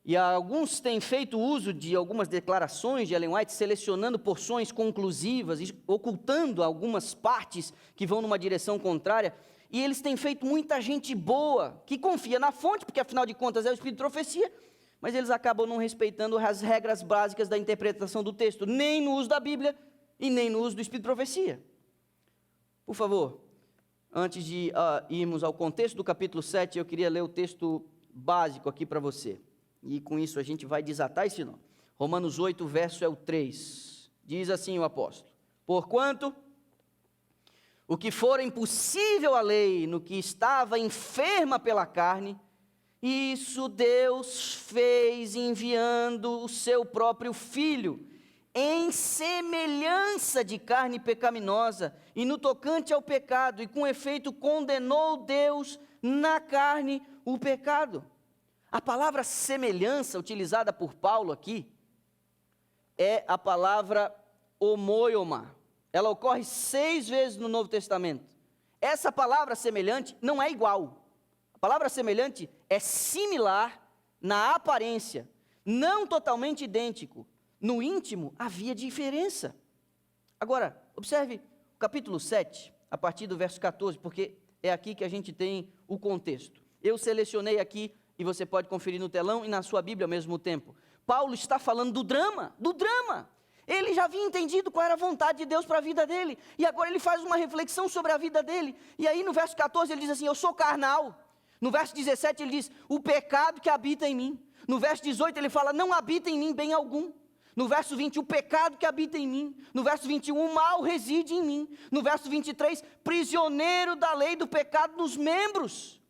E alguns têm feito uso de algumas declarações de Ellen White, selecionando porções conclusivas, ocultando algumas partes que vão numa direção contrária, e eles têm feito muita gente boa, que confia na fonte, porque afinal de contas é o Espírito de Profecia, mas eles acabam não respeitando as regras básicas da interpretação do texto, nem no uso da Bíblia e nem no uso do Espírito de Profecia. Por favor, antes de irmos ao contexto do capítulo 7, eu queria ler o texto básico aqui para você. E com isso a gente vai desatar esse nó. Romanos 8, verso é o 3. Diz assim o apóstolo: porquanto o que for impossível à lei, no que estava enferma pela carne, isso Deus fez enviando o seu próprio Filho, em semelhança de carne pecaminosa, e no tocante ao pecado, e com efeito condenou Deus na carne o pecado. A palavra semelhança utilizada por Paulo aqui é a palavra homoioma. Ela ocorre 6 vezes no Novo Testamento. Essa palavra semelhante não é igual. A palavra semelhante é similar na aparência, não totalmente idêntico. No íntimo havia diferença. Agora, observe o capítulo 7, a partir do verso 14, porque é aqui que a gente tem o contexto. Eu selecionei aqui, e você pode conferir no telão e na sua Bíblia ao mesmo tempo. Paulo está falando do drama. Ele já havia entendido qual era a vontade de Deus para a vida dele, e agora ele faz uma reflexão sobre a vida dele, e aí no verso 14 ele diz assim: eu sou carnal. No verso 17 ele diz: o pecado que habita em mim. No verso 18 ele fala: não habita em mim bem algum. No verso 20, o pecado que habita em mim. No verso 21, o mal reside em mim. No verso 23, prisioneiro da lei do pecado nos membros.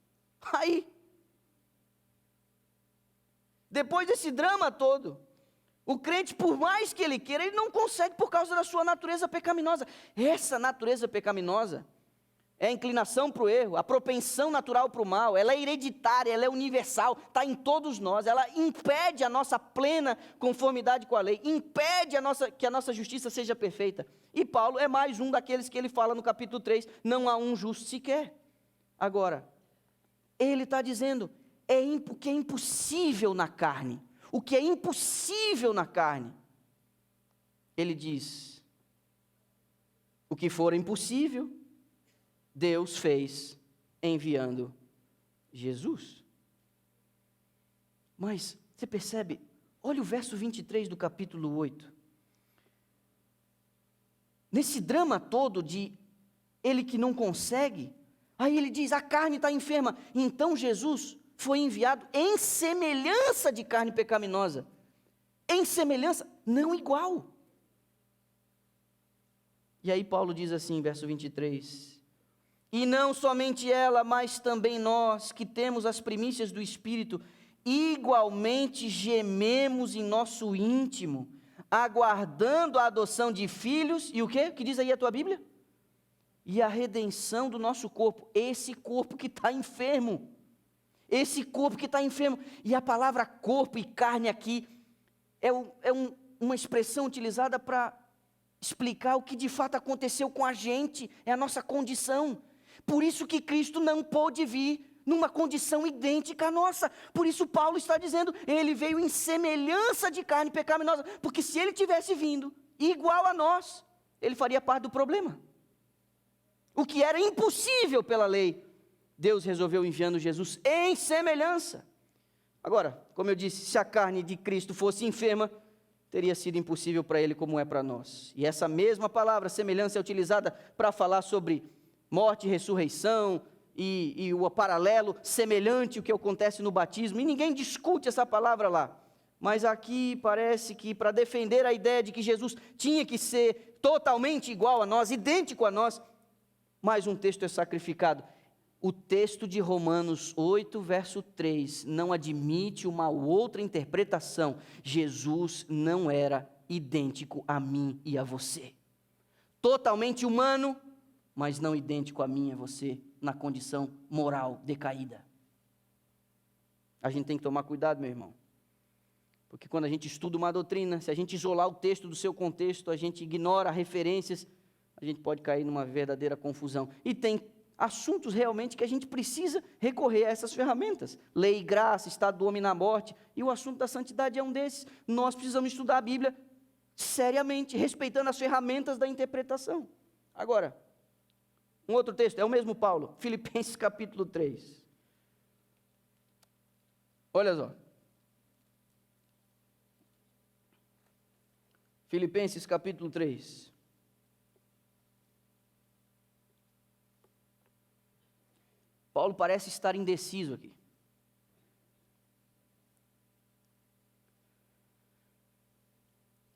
Aí, depois desse drama todo, o crente, por mais que ele queira, ele não consegue por causa da sua natureza pecaminosa. Essa natureza pecaminosa é a inclinação para o erro, a propensão natural para o mal, ela é hereditária, ela é universal, está em todos nós, ela impede a nossa plena conformidade com a lei, impede que a nossa justiça seja perfeita. E Paulo é mais um daqueles que ele fala no capítulo 3, não há um justo sequer. Agora, ele está dizendo, o que é impossível na carne, o que é impossível na carne, ele diz, o que for impossível, Deus fez enviando Jesus. Mas, você percebe? Olha o verso 23 do capítulo 8. Nesse drama todo de ele que não consegue, aí ele diz, a carne está enferma. Então Jesus foi enviado em semelhança de carne pecaminosa. Em semelhança, não igual. E aí Paulo diz assim, verso 23, e não somente ela, mas também nós, que temos as primícias do Espírito, igualmente gememos em nosso íntimo, aguardando a adoção de filhos, e o quê? O que diz aí a tua Bíblia? E a redenção do nosso corpo, esse corpo que está enfermo, esse corpo que está enfermo, e a palavra corpo e carne aqui, uma expressão utilizada para explicar o que de fato aconteceu com a gente, é a nossa condição. Por isso que Cristo não pôde vir numa condição idêntica à nossa. Por isso Paulo está dizendo, ele veio em semelhança de carne pecaminosa, porque se ele tivesse vindo igual a nós, ele faria parte do problema. O que era impossível pela lei, Deus resolveu enviando Jesus em semelhança. Agora, como eu disse, se a carne de Cristo fosse enferma, teria sido impossível para ele como é para nós. E essa mesma palavra, semelhança, é utilizada para falar sobre morte e ressurreição, e o paralelo semelhante ao que acontece no batismo, e ninguém discute essa palavra lá. Mas aqui parece que para defender a ideia de que Jesus tinha que ser totalmente igual a nós, idêntico a nós, mais um texto é sacrificado. O texto de Romanos 8, verso 3, não admite uma outra interpretação. Jesus não era idêntico a mim e a você. Totalmente humano, mas não idêntico a mim e a você, na condição moral decaída. A gente tem que tomar cuidado, meu irmão. Porque quando a gente estuda uma doutrina, se a gente isolar o texto do seu contexto, a gente ignora referências, a gente pode cair numa verdadeira confusão. E tem assuntos realmente que a gente precisa recorrer a essas ferramentas. Lei e graça, estado do homem na morte, e o assunto da santidade é um desses. Nós precisamos estudar a Bíblia seriamente, respeitando as ferramentas da interpretação. Agora, um outro texto, é o mesmo Paulo, Filipenses capítulo 3. Olha só. Filipenses capítulo 3. Paulo parece estar indeciso aqui.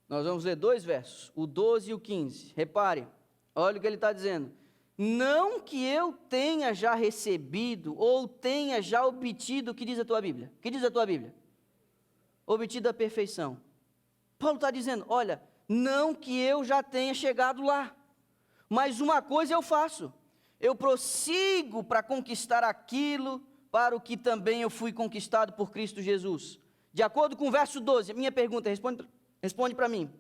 Nós vamos ler 2 versos, o 12 e o 15. Repare, olha o que ele está dizendo. Não que eu tenha já recebido ou tenha já obtido, o que diz a tua Bíblia? O que diz a tua Bíblia? Obtido a perfeição. Paulo está dizendo, olha, não que eu já tenha chegado lá, mas uma coisa eu faço. Eu prossigo para conquistar aquilo para o que também eu fui conquistado por Cristo Jesus. De acordo com o verso 12, a minha pergunta, responde para mim.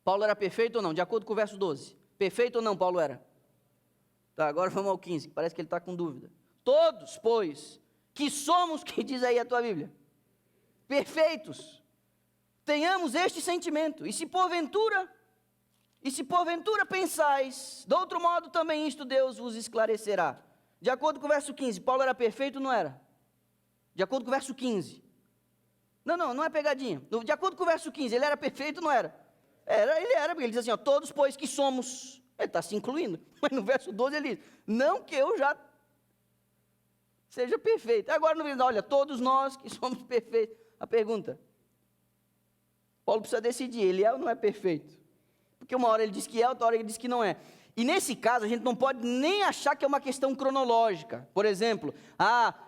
Paulo era perfeito ou não? De acordo com o verso 12. Perfeito ou não, Paulo era? Tá, agora vamos ao 15, parece que ele está com dúvida. Todos, pois, que somos, que diz aí a tua Bíblia? Perfeitos. Tenhamos este sentimento. E se porventura pensais, de outro modo também isto Deus vos esclarecerá. De acordo com o verso 15, Paulo era perfeito ou não era? De acordo com o verso 15. Não é pegadinha. De acordo com o verso 15, ele era perfeito ou não era? Ele era, porque ele diz assim, ó, todos pois que somos, ele está se incluindo. Mas no verso 12 ele diz, não que eu já seja perfeito. Agora no verso, olha, todos nós que somos perfeitos. A pergunta, Paulo precisa decidir, ele é ou não é perfeito? Porque uma hora ele diz que é, outra hora ele diz que não é. E nesse caso, a gente não pode nem achar que é uma questão cronológica. Por exemplo,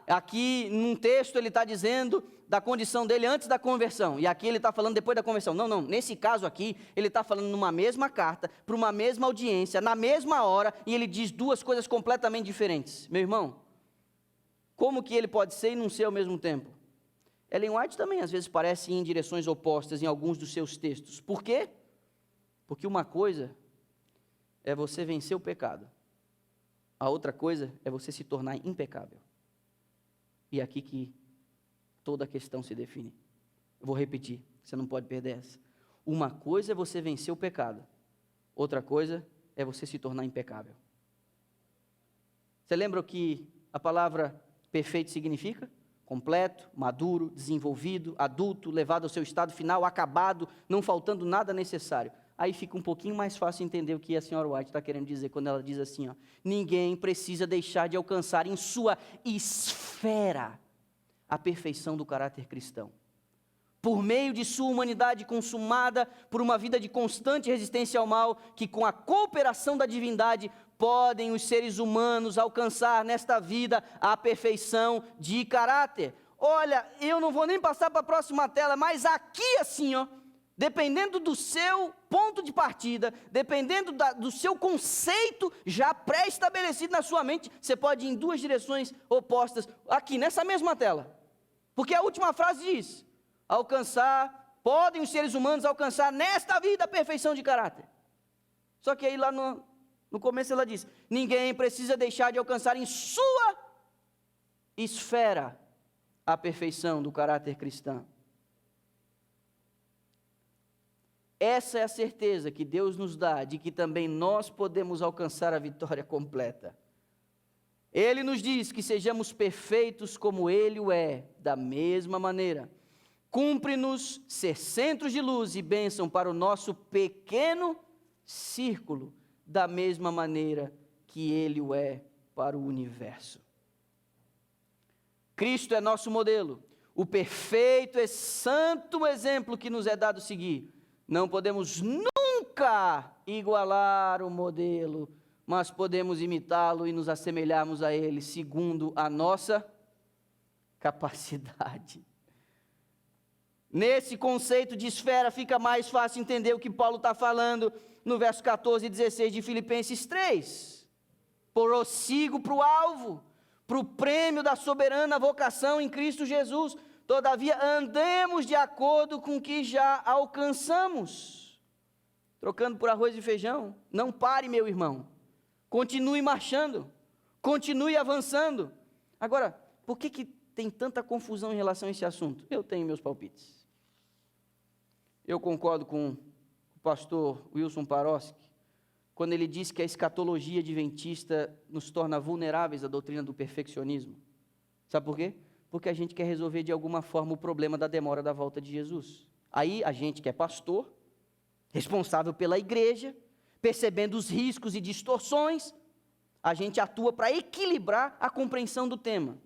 aqui num texto ele está dizendo da condição dele antes da conversão, e aqui ele está falando depois da conversão. Não, nesse caso aqui, ele está falando numa mesma carta, para uma mesma audiência, na mesma hora, e ele diz duas coisas completamente diferentes. Meu irmão, como que ele pode ser e não ser ao mesmo tempo? Ellen White também às vezes parece ir em direções opostas em alguns dos seus textos. Por quê? Porque uma coisa é você vencer o pecado, a outra coisa é você se tornar impecável. E é aqui que toda a questão se define. Eu vou repetir, você não pode perder essa. Uma coisa é você vencer o pecado, outra coisa é você se tornar impecável. Você lembra o que a palavra perfeito significa? Completo, maduro, desenvolvido, adulto, levado ao seu estado final, acabado, não faltando nada necessário. Aí fica um pouquinho mais fácil entender o que a senhora White está querendo dizer quando ela diz assim, ó, ninguém precisa deixar de alcançar em sua esfera a perfeição do caráter cristão. Por meio de sua humanidade consumada por uma vida de constante resistência ao mal, que com a cooperação da divindade podem os seres humanos alcançar nesta vida a perfeição de caráter. Olha, eu não vou nem passar para a próxima tela, mas aqui assim, ó, dependendo do seu ponto de partida, dependendo do seu conceito já pré-estabelecido na sua mente, você pode ir em duas direções opostas, aqui nessa mesma tela. Porque a última frase diz, podem os seres humanos alcançar nesta vida a perfeição de caráter. Só que aí lá no começo ela diz, ninguém precisa deixar de alcançar em sua esfera a perfeição do caráter cristão. Essa é a certeza que Deus nos dá de que também nós podemos alcançar a vitória completa. Ele nos diz que sejamos perfeitos como Ele o é, da mesma maneira. Cumpre-nos ser centros de luz e bênção para o nosso pequeno círculo, da mesma maneira que Ele o é para o universo. Cristo é nosso modelo, o perfeito e santo exemplo que nos é dado seguir. Não podemos nunca igualar o modelo, mas podemos imitá-lo e nos assemelharmos a ele segundo a nossa capacidade. Nesse conceito de esfera fica mais fácil entender o que Paulo está falando no verso 14 e 16 de Filipenses 3. Prossigo para o alvo, para o prêmio da soberana vocação em Cristo Jesus. Todavia, andemos de acordo com o que já alcançamos. Trocando por arroz e feijão. Não pare, meu irmão. Continue marchando. Continue avançando. Agora, por que tem tanta confusão em relação a esse assunto? Eu tenho meus palpites. Eu concordo com o pastor Wilson Paroski, quando ele diz que a escatologia adventista nos torna vulneráveis à doutrina do perfeccionismo. Sabe por quê? Porque a gente quer resolver de alguma forma o problema da demora da volta de Jesus. Aí a gente que é pastor, responsável pela igreja, percebendo os riscos e distorções, a gente atua para equilibrar a compreensão do tema.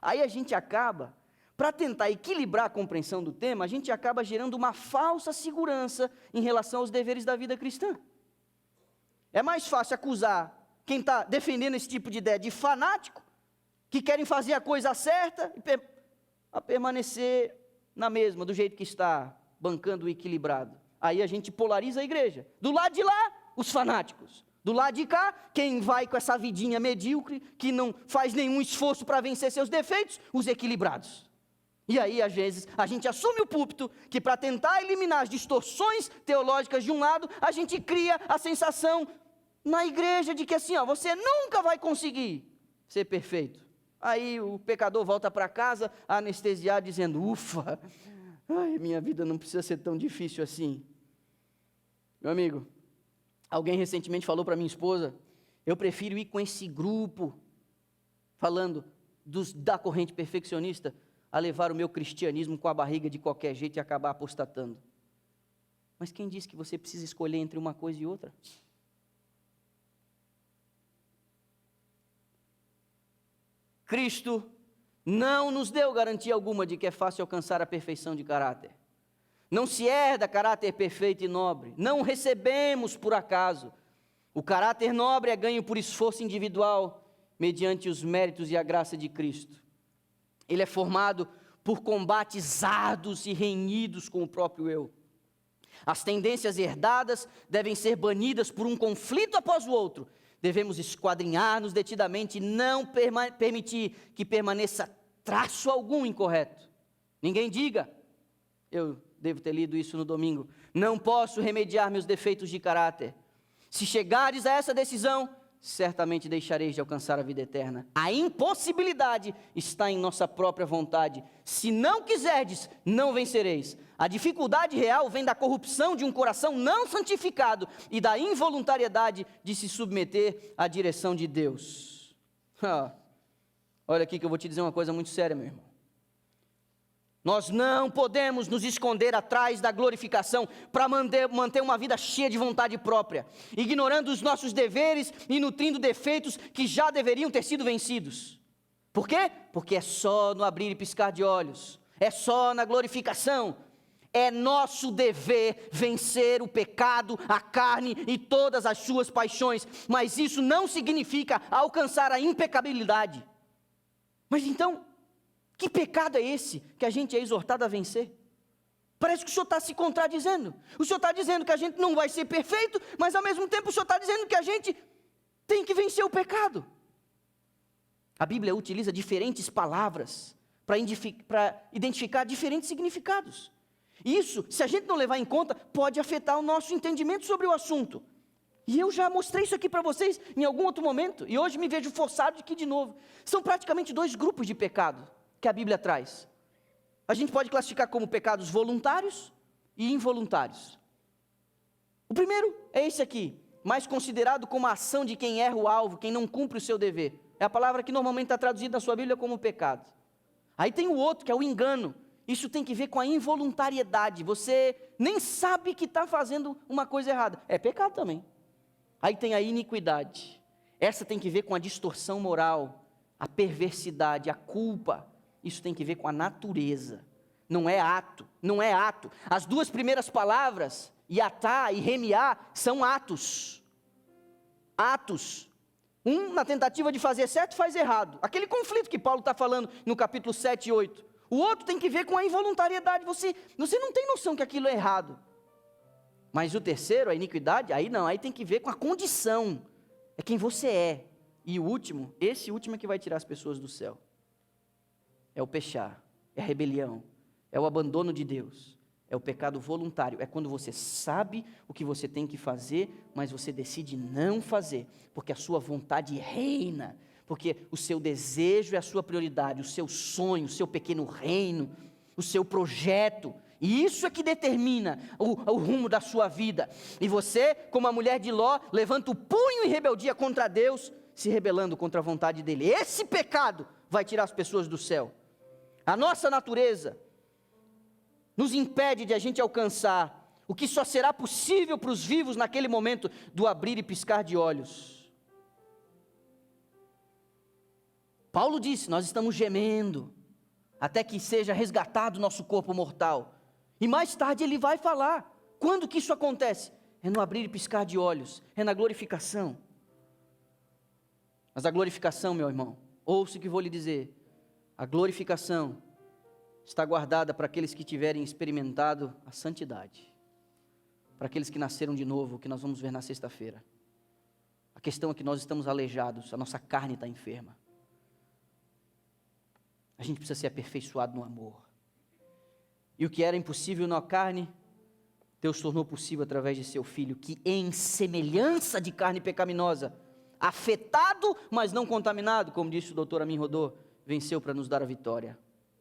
Aí a gente acaba, para tentar equilibrar a compreensão do tema, a gente acaba gerando uma falsa segurança em relação aos deveres da vida cristã. É mais fácil acusar quem está defendendo esse tipo de ideia de fanático, que querem fazer a coisa certa e a permanecer na mesma, do jeito que está, bancando o equilibrado. Aí a gente polariza a igreja. Do lado de lá, os fanáticos. Do lado de cá, quem vai com essa vidinha medíocre, que não faz nenhum esforço para vencer seus defeitos, os equilibrados. E aí, às vezes, a gente assume o púlpito, que para tentar eliminar as distorções teológicas de um lado, a gente cria a sensação na igreja de que assim, ó, você nunca vai conseguir ser perfeito. Aí o pecador volta para casa, anestesiado, dizendo, ufa, ai, minha vida não precisa ser tão difícil assim. Meu amigo, alguém recentemente falou para minha esposa, eu prefiro ir com esse grupo, falando da corrente perfeccionista, a levar o meu cristianismo com a barriga de qualquer jeito e acabar apostatando. Mas quem disse que você precisa escolher entre uma coisa e outra? Cristo não nos deu garantia alguma de que é fácil alcançar a perfeição de caráter. Não se herda caráter perfeito e nobre. Não recebemos por acaso. O caráter nobre é ganho por esforço individual, mediante os méritos e a graça de Cristo. Ele é formado por combates árduos e renhidos com o próprio eu. As tendências herdadas devem ser banidas por um conflito após o outro. Devemos esquadrinhar-nos detidamente e não permitir que permaneça traço algum incorreto. Ninguém diga, eu devo ter lido isso no domingo, não posso remediar meus defeitos de caráter. Se chegares a essa decisão, certamente deixareis de alcançar a vida eterna. A impossibilidade está em nossa própria vontade. Se não quiserdes, não vencereis. A dificuldade real vem da corrupção de um coração não santificado e da involuntariedade de se submeter à direção de Deus. Olha aqui que eu vou te dizer uma coisa muito séria, meu irmão. Nós não podemos nos esconder atrás da glorificação para manter uma vida cheia de vontade própria, ignorando os nossos deveres e nutrindo defeitos que já deveriam ter sido vencidos. Por quê? Porque é só no abrir e piscar de olhos, é só na glorificação. É nosso dever vencer o pecado, a carne e todas as suas paixões, mas isso não significa alcançar a impecabilidade. Mas então, que pecado é esse que a gente é exortado a vencer? Parece que o Senhor está se contradizendo. O Senhor está dizendo que a gente não vai ser perfeito, mas ao mesmo tempo o Senhor está dizendo que a gente tem que vencer o pecado. A Bíblia utiliza diferentes palavras para identificar diferentes significados. Isso, se a gente não levar em conta, pode afetar o nosso entendimento sobre o assunto. E eu já mostrei isso aqui para vocês em algum outro momento, e hoje me vejo forçado aqui de novo. São praticamente dois grupos de pecado que a Bíblia traz. A gente pode classificar como pecados voluntários e involuntários. O primeiro é esse aqui, mais considerado como a ação de quem erra o alvo, quem não cumpre o seu dever. É a palavra que normalmente está traduzida na sua Bíblia como pecado. Aí tem o outro, que é o engano. Isso tem que ver com a involuntariedade. Você nem sabe que está fazendo uma coisa errada. É pecado também. Aí tem a iniquidade. Essa tem que ver com a distorsão moral, a perversidade, a culpa. Isso tem que ver com a natureza. Não é ato, não é ato. As duas primeiras palavras, iatá e remiá, são atos. Atos. Um na tentativa de fazer certo faz errado. Aquele conflito que Paulo está falando no capítulo 7 e 8. O outro tem que ver com a involuntariedade. Você não tem noção que aquilo é errado. Mas o terceiro, a iniquidade, aí não, aí tem que ver com a condição. É quem você é. E o último, esse último é que vai tirar as pessoas do céu. É o pechar, é a rebelião, é o abandono de Deus. É o pecado voluntário, é quando você sabe o que você tem que fazer, mas você decide não fazer, porque a sua vontade reina, porque o seu desejo é a sua prioridade, o seu sonho, o seu pequeno reino, o seu projeto, e isso é que determina o rumo da sua vida. E você, como a mulher de Ló, levanta o punho em rebeldia contra Deus, se rebelando contra a vontade dele. Esse pecado vai tirar as pessoas do céu. A nossa natureza nos impede de a gente alcançar o que só será possível para os vivos naquele momento do abrir e piscar de olhos. Paulo disse, nós estamos gemendo, até que seja resgatado o nosso corpo mortal. E mais tarde ele vai falar, quando que isso acontece? É no abrir e piscar de olhos, é na glorificação. Mas a glorificação, meu irmão, ouça o que vou lhe dizer, a glorificação está guardada para aqueles que tiverem experimentado a santidade, para aqueles que nasceram de novo, que nós vamos ver na sexta-feira. A questão é que nós estamos aleijados, a nossa carne está enferma. A gente precisa ser aperfeiçoado no amor. E o que era impossível na carne, Deus tornou possível através de seu Filho, que em semelhança de carne pecaminosa, afetado, mas não contaminado, como disse o doutor Amin Rodô, venceu para nos dar a vitória.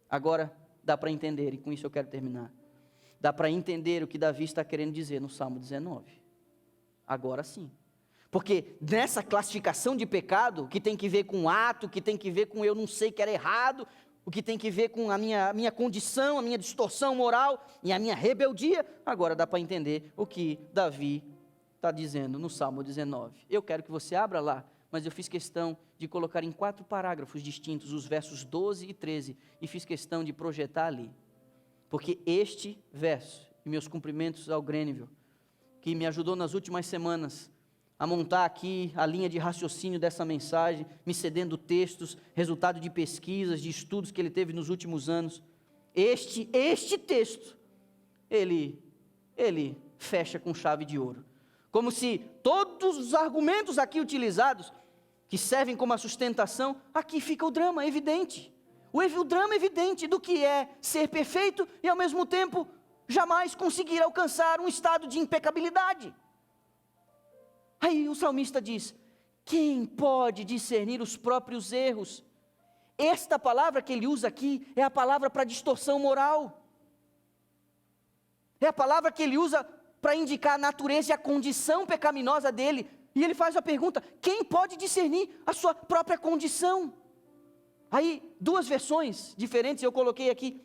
Agora, dá para entender, e com isso eu quero terminar. Dá para entender o que Davi está querendo dizer no Salmo 19. Agora sim. Porque nessa classificação de pecado, que tem que ver com ato, que tem que ver com eu não sei que era errado, o que tem que ver com a minha condição, a minha distorção moral e a minha rebeldia, agora dá para entender o que Davi está dizendo no Salmo 19. Eu quero que você abra lá, mas eu fiz questão de colocar em 4 parágrafos distintos os versos 12 e 13, e fiz questão de projetar ali, porque este verso, e meus cumprimentos ao Grêniville, que me ajudou nas últimas semanas a montar aqui a linha de raciocínio dessa mensagem, me cedendo textos, resultado de pesquisas, de estudos que ele teve nos últimos anos. Este texto, ele fecha com chave de ouro, como se todos os argumentos aqui utilizados, que servem como a sustentação, aqui fica o drama evidente, o drama evidente do que é ser perfeito e ao mesmo tempo jamais conseguir alcançar um estado de impecabilidade. Aí o salmista diz, quem pode discernir os próprios erros? Esta palavra que ele usa aqui é a palavra para distorção moral, é a palavra que ele usa para indicar a natureza e a condição pecaminosa dele. E ele faz a pergunta: quem pode discernir a sua própria condição? Aí, duas versões diferentes eu coloquei aqui,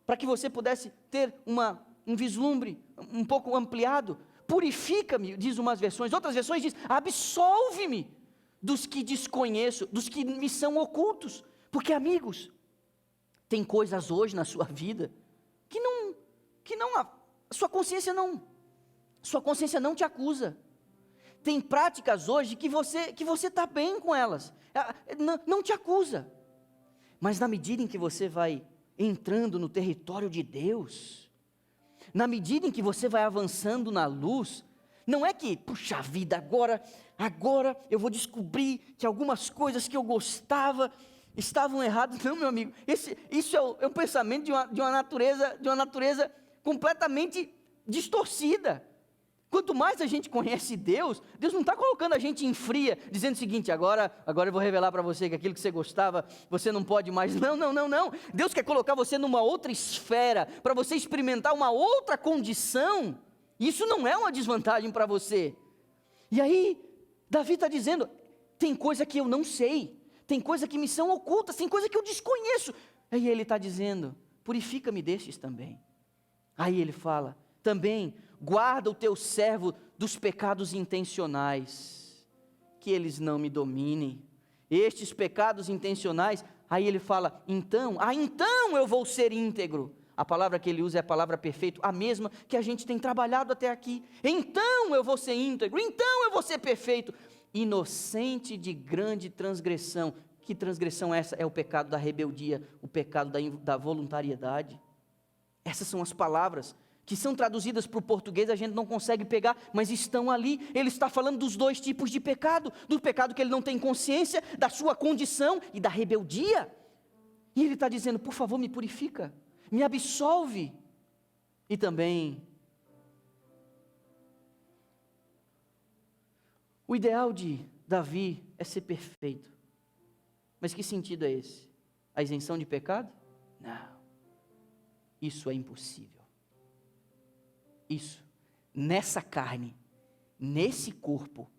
para que você pudesse ter um vislumbre um pouco ampliado. Purifica-me, diz umas versões, outras versões diz: absolve-me dos que desconheço, dos que me são ocultos. Porque, amigos, tem coisas hoje na sua vida que a sua consciência não te acusa. Tem práticas hoje que você está bem com elas, não te acusa. Mas na medida em que você vai entrando no território de Deus, na medida em que você vai avançando na luz, não é que, puxa vida, agora eu vou descobrir que algumas coisas que eu gostava estavam erradas. Não, meu amigo, isso é um pensamento de uma natureza completamente distorcida. Quanto mais a gente conhece Deus não está colocando a gente em fria, dizendo o seguinte: agora eu vou revelar para você que aquilo que você gostava, você não pode mais. Não. Deus quer colocar você numa outra esfera, para você experimentar uma outra condição. Isso não é uma desvantagem para você. E aí, Davi está dizendo: tem coisa que eu não sei, tem coisa que me são ocultas, tem coisa que eu desconheço. Aí ele está dizendo: purifica-me destes também. Aí ele fala: também guarda o teu servo dos pecados intencionais, que eles não me dominem. Estes pecados intencionais, aí ele fala: então eu vou ser íntegro. A palavra que ele usa é a palavra perfeito, a mesma que a gente tem trabalhado até aqui. Então eu vou ser íntegro, então eu vou ser perfeito, inocente de grande transgressão. Que transgressão é essa? É o pecado da rebeldia, o pecado da voluntariedade. Essas são as palavras que são traduzidas para o português, a gente não consegue pegar, mas estão ali. Ele está falando dos dois tipos de pecado: do pecado que ele não tem consciência, da sua condição, e da rebeldia. E ele está dizendo: por favor, me purifica, me absolve. E também, o ideal de Davi é ser perfeito. Mas que sentido é esse? A isenção de pecado? Não, isso é impossível. Isso, nessa carne, nesse corpo,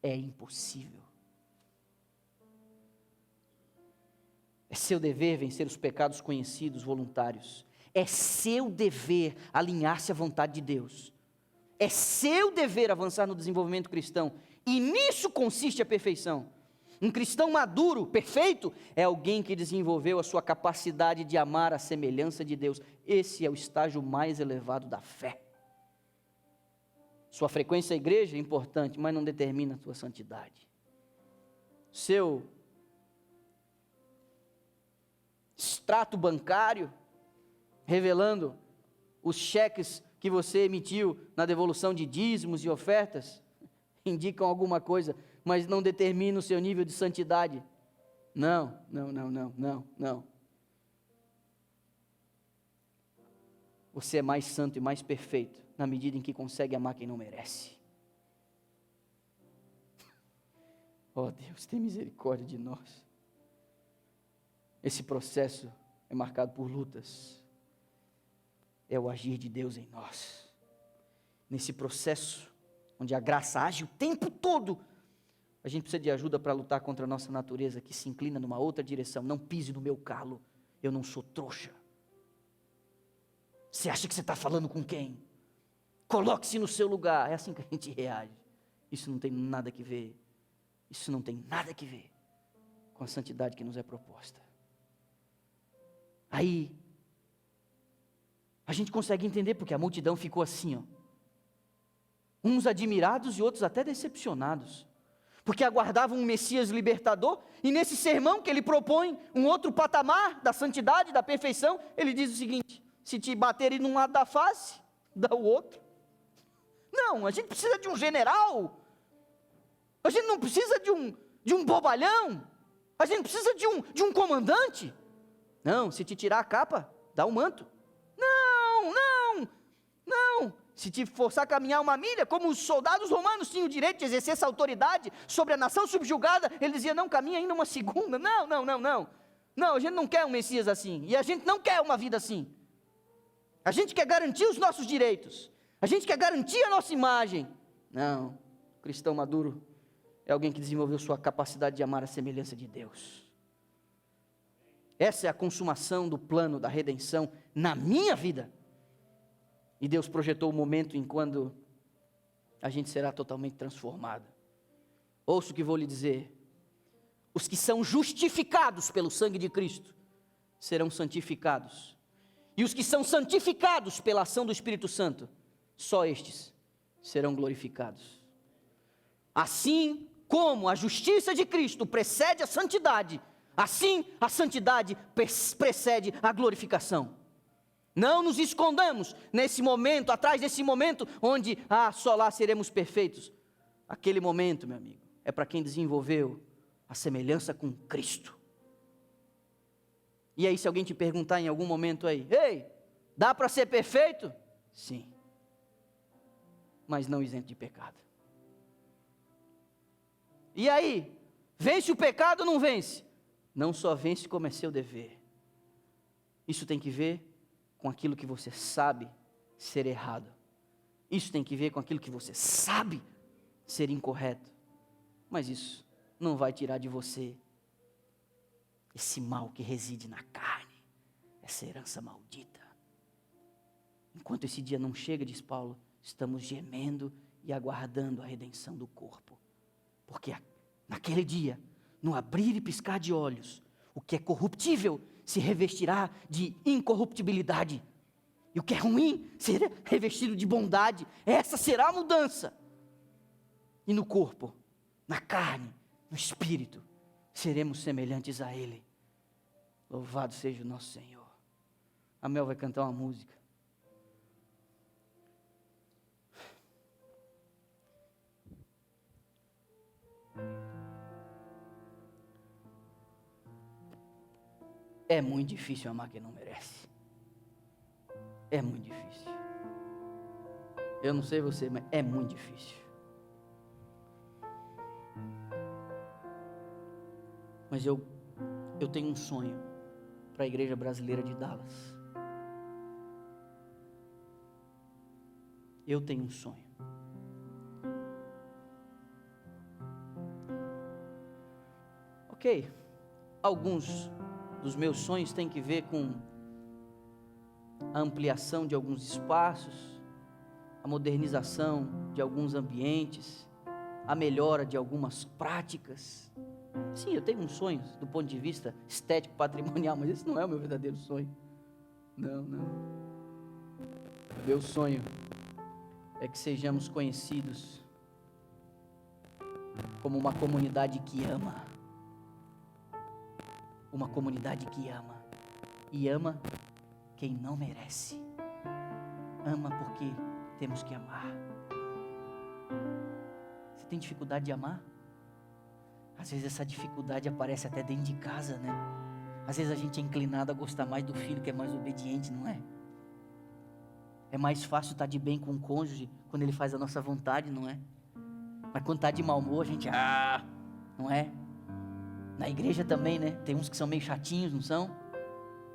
é impossível. É seu dever vencer os pecados conhecidos, voluntários. É seu dever alinhar-se à vontade de Deus. É seu dever avançar no desenvolvimento cristão. E nisso consiste a perfeição. Um cristão maduro, perfeito, é alguém que desenvolveu a sua capacidade de amar a semelhança de Deus. Esse é o estágio mais elevado da fé. Sua frequência à igreja é importante, mas não determina a sua santidade. Seu extrato bancário, revelando os cheques que você emitiu na devolução de dízimos e ofertas, indicam alguma coisa, mas não determina o seu nível de santidade. Não. Você é mais santo e mais perfeito na medida em que consegue amar quem não merece. Oh Deus, tem misericórdia de nós. Esse processo é marcado por lutas. É o agir de Deus em nós. Nesse processo, onde a graça age o tempo todo, a gente precisa de ajuda para lutar contra a nossa natureza, que se inclina numa outra direção. Não pise no meu calo, eu não sou trouxa. Você acha que você está falando com quem? Coloque-se no seu lugar. É assim que a gente reage. Isso não tem nada a ver. Isso não tem nada a ver com a santidade que nos é proposta. Aí, a gente consegue entender porque a multidão ficou assim, ó. Uns admirados e outros até decepcionados, porque aguardavam um Messias libertador, e nesse sermão que ele propõe um outro patamar da santidade, da perfeição, ele diz o seguinte: se te baterem num lado da face, dá o outro. Não, a gente precisa de um general, a gente não precisa de um bobalhão, a gente precisa de um comandante. Não, se te tirar a capa, dá o manto. Não, se te forçar a caminhar uma milha, como os soldados romanos tinham o direito de exercer essa autoridade sobre a nação subjugada, ele dizia: não, caminha ainda uma segunda. Não, a gente não quer um Messias assim, e a gente não quer uma vida assim. A gente quer garantir os nossos direitos, a gente quer garantir a nossa imagem. Não, cristão maduro é alguém que desenvolveu sua capacidade de amar a semelhança de Deus. Essa é a consumação do plano da redenção na minha vida. E Deus projetou o momento em quando a gente será totalmente transformado. Ouça o que vou lhe dizer. Os que são justificados pelo sangue de Cristo serão santificados. E os que são santificados pela ação do Espírito Santo, só estes serão glorificados. Assim como a justiça de Cristo precede a santidade, assim a santidade precede a glorificação. Não nos escondamos nesse momento, atrás desse momento, onde, só lá seremos perfeitos. Aquele momento, meu amigo, é para quem desenvolveu a semelhança com Cristo. E aí, se alguém te perguntar em algum momento aí, ei, dá para ser perfeito? Sim, mas não isento de pecado. E aí, vence o pecado ou não vence? Não só vence como é seu dever. Isso tem que ver com aquilo que você sabe ser errado. Isso tem que ver com aquilo que você sabe ser incorreto. Mas isso não vai tirar de você esse mal que reside na carne, essa herança maldita. Enquanto esse dia não chega, diz Paulo, estamos gemendo e aguardando a redenção do corpo. Porque naquele dia, no abrir e piscar de olhos, o que é corruptível se revestirá de incorruptibilidade. E o que é ruim será revestido de bondade. Essa será a mudança. E no corpo, na carne, no espírito, seremos semelhantes a Ele. Louvado seja o nosso Senhor. A Mel vai cantar uma música. É muito difícil amar quem não merece. É muito difícil. Eu não sei você, mas é muito difícil. Mas eu tenho um sonho para a igreja brasileira de Dallas. Eu tenho um sonho. Ok, alguns dos meus sonhos têm que ver com a ampliação de alguns espaços, a modernização de alguns ambientes, a melhora de algumas práticas. Sim, eu tenho uns sonhos do ponto de vista estético, patrimonial, mas esse não é o meu verdadeiro sonho. Não. Meu sonho é que sejamos conhecidos como uma comunidade que ama. Uma comunidade que ama. E ama quem não merece. Ama porque temos que amar. Você tem dificuldade de amar? Às vezes essa dificuldade aparece até dentro de casa, né? Às vezes a gente é inclinado a gostar mais do filho que é mais obediente, não é? É mais fácil estar de bem com o cônjuge quando ele faz a nossa vontade, não é? Mas quando está de mau humor, a gente, não é? Na igreja também, né? Tem uns que são meio chatinhos, não são?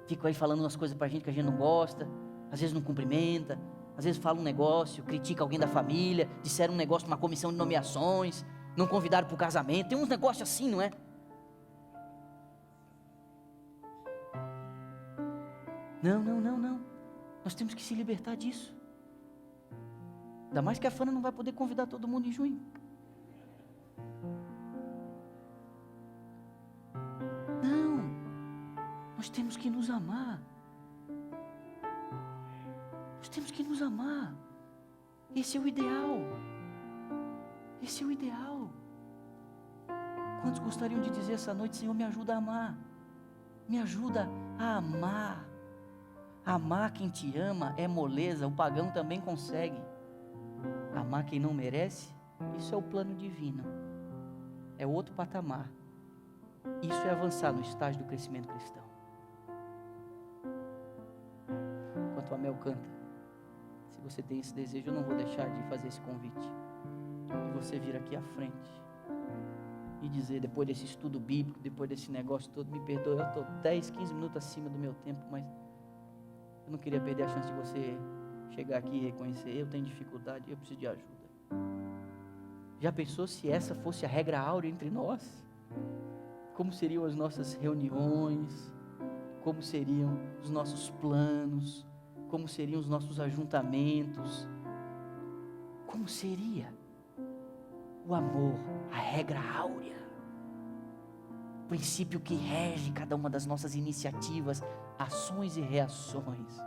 Ficam aí falando umas coisas pra gente que a gente não gosta, às vezes não cumprimenta, às vezes fala um negócio, critica alguém da família, disseram um negócio numa comissão de nomeações, não convidaram para o casamento, tem uns negócios assim, não é? Não. Nós temos que se libertar disso. Ainda mais que a Fana não vai poder convidar todo mundo em junho. Não, nós temos que nos amar. Nós temos que nos amar. Esse é o ideal. Esse é o ideal. Quantos gostariam de dizer essa noite, Senhor, me ajuda a amar. Me ajuda a amar. Amar quem te ama é moleza, o pagão também consegue. Amar quem não merece, isso é o plano divino. É outro patamar. Isso é avançar no estágio do crescimento cristão. Enquanto a Mel canta, se você tem esse desejo, eu não vou deixar de fazer esse convite. De você vir aqui à frente e dizer, depois desse estudo bíblico, depois desse negócio todo, me perdoe, eu estou 10, 15 minutos acima do meu tempo, mas eu não queria perder a chance de você chegar aqui e reconhecer, eu tenho dificuldade, eu preciso de ajuda. Já pensou se essa fosse a regra áurea entre nós? Como seriam as nossas reuniões? Como seriam os nossos planos? Como seriam os nossos ajuntamentos? Como seria o amor, a regra áurea? O princípio que rege cada uma das nossas iniciativas, ações e reações.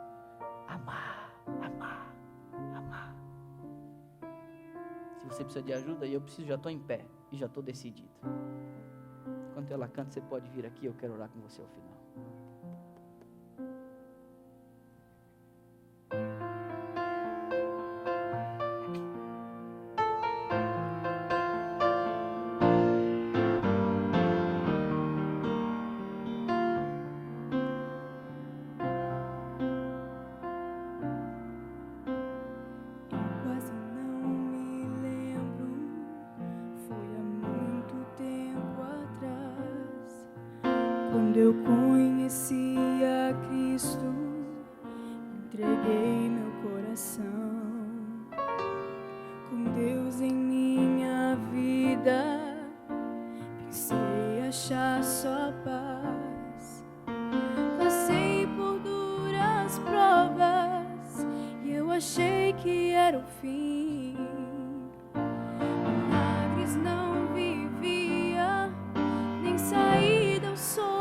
Amar, amar, amar. Se você precisa de ajuda, e eu preciso, já estou em pé e já estou decidido. Enquanto ela canta, você pode vir aqui, eu quero orar com você ao final. Quando eu conheci a Cristo, entreguei meu coração. Com Deus em minha vida, pensei achar só paz. Passei por duras provas e eu achei que era o fim. Milagres não vivia, nem saída ou solução.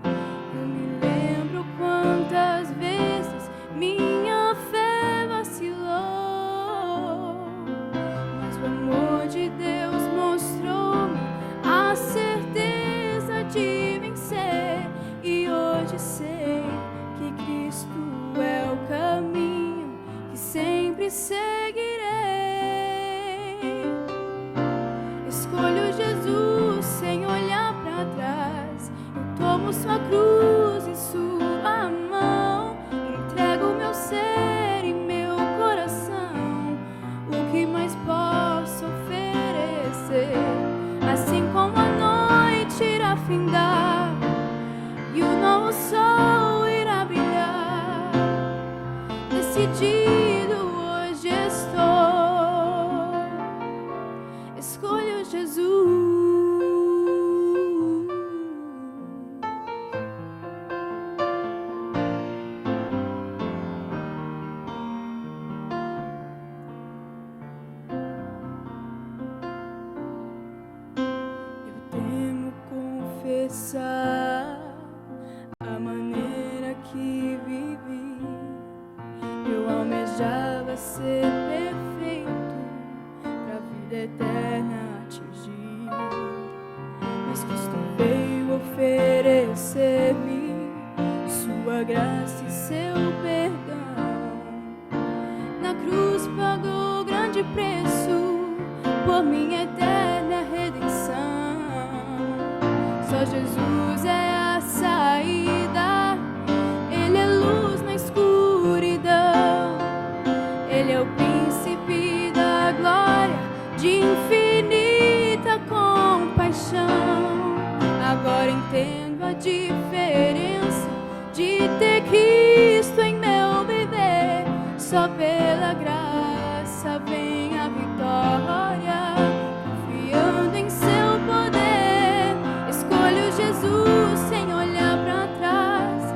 Eu me lembro quantas vezes minha fé vacilou, mas o amor de Deus mostrou-me a certeza de vencer. E hoje sei que Cristo é o caminho que sempre seguirei. Escolho Jesus sem olhar para trás. Eu tomo sua cruz e sua mão. Entrego meu ser e meu coração. O que mais posso oferecer? Assim como a noite irá findar e o novo sol irá brilhar, decidido hoje estou. Escolho Jesus. Eu temo confessar a maneira que vivi. Eu almejava ser perfeito pra vida eterna atingir, mas Cristo veio oferecer-me sua graça e seu perdão. Na cruz pagou grande preço por minha eterna redenção. Só Jesus é a saída, Ele é luz na escuridão. Ele é o príncipe da glória, de infinita compaixão. Agora entendo a diferença de ter Cristo em meu viver. Só pela graça vem a vitória, confiando em seu poder. Escolho Jesus sem olhar para trás.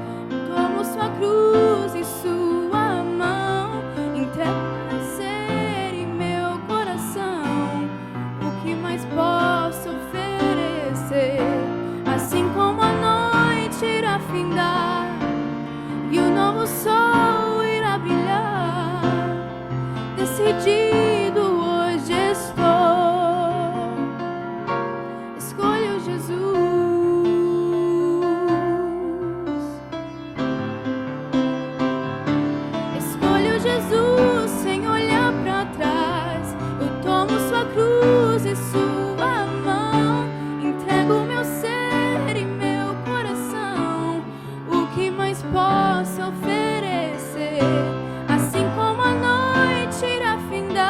Tomo sua cruz e sua mão. Entrego meu ser e meu coração. O que mais posso oferecer? Assim como a noite irá findar e o novo sol irá brilhar, decidido hoje estou. Escolho Jesus. Escolho Jesus sem olhar para trás. Eu tomo sua cruz e sua mão. Entrego meu ser e meu coração. O que mais posso oferecer? Assim como a noite irá findar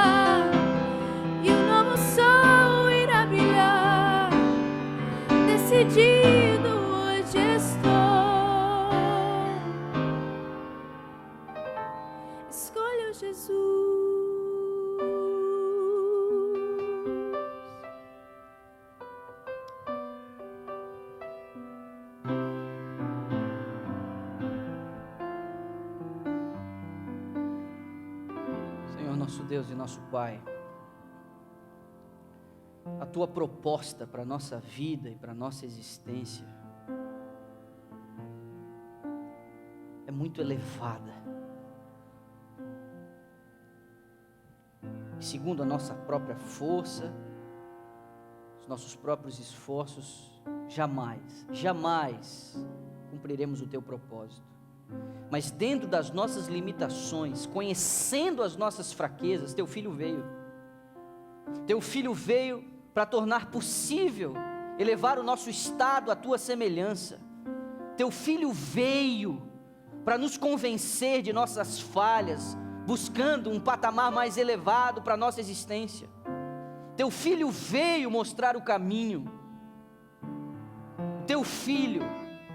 Deus e nosso Pai, a Tua proposta para a nossa vida e para a nossa existência é muito elevada. Segundo a nossa própria força, os nossos próprios esforços, jamais cumpriremos o Teu propósito. Mas dentro das nossas limitações, conhecendo as nossas fraquezas, Teu Filho veio. Teu Filho veio para tornar possível elevar o nosso estado à Tua semelhança. Teu Filho veio para nos convencer de nossas falhas, buscando um patamar mais elevado para a nossa existência. Teu Filho veio mostrar o caminho. Teu Filho,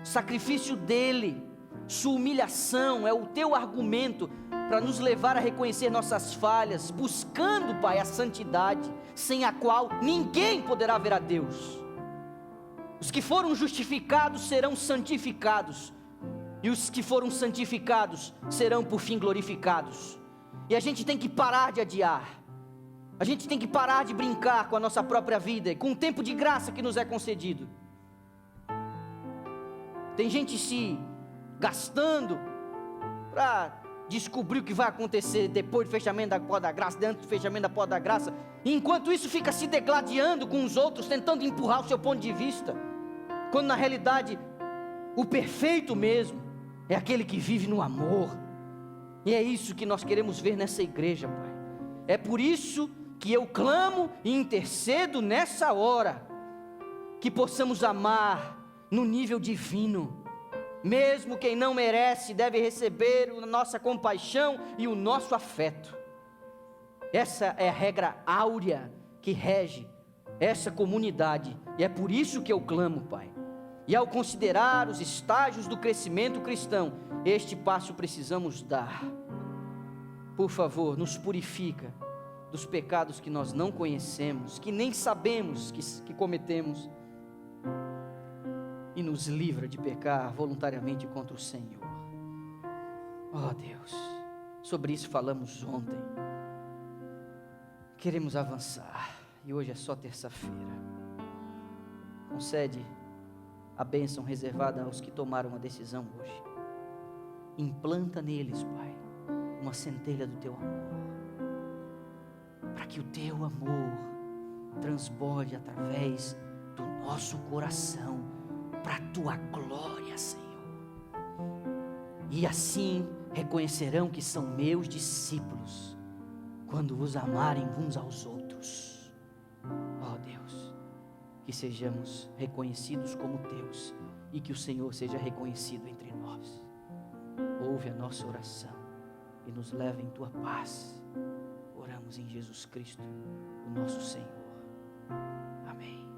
o sacrifício dele, sua humilhação é o Teu argumento para nos levar a reconhecer nossas falhas, buscando, Pai, a santidade, sem a qual ninguém poderá ver a Deus. Os que foram justificados serão santificados, e os que foram santificados serão por fim glorificados. E a gente tem que parar de adiar, a gente tem que parar de brincar com a nossa própria vida, e com o tempo de graça que nos é concedido. Tem gente se gastando para descobrir o que vai acontecer depois do fechamento da porta da graça, dentro do fechamento da porta da graça, e enquanto isso fica se degladiando com os outros, tentando empurrar o seu ponto de vista, quando na realidade o perfeito mesmo é aquele que vive no amor. E é isso que nós queremos ver nessa igreja, Pai. É por isso que eu clamo e intercedo nessa hora, que possamos amar no nível divino. Mesmo quem não merece deve receber a nossa compaixão e o nosso afeto. Essa é a regra áurea que rege essa comunidade, e é por isso que eu clamo, Pai. E ao considerar os estágios do crescimento cristão, este passo precisamos dar. Por favor, nos purifica dos pecados que nós não conhecemos, que nem sabemos que cometemos, e nos livra de pecar voluntariamente contra o Senhor. Oh Deus, sobre isso falamos ontem. Queremos avançar, e hoje é só terça-feira. Concede a bênção reservada aos que tomaram a decisão hoje. Implanta neles, Pai, uma centelha do Teu amor, para que o Teu amor transborde através do nosso coração, para a Tua glória, Senhor. E assim reconhecerão que são meus discípulos, quando os amarem uns aos outros. Oh Deus, que sejamos reconhecidos como Teus, e que o Senhor seja reconhecido entre nós. Ouve a nossa oração e nos leva em Tua paz. Oramos em Jesus Cristo, o nosso Senhor. Amém.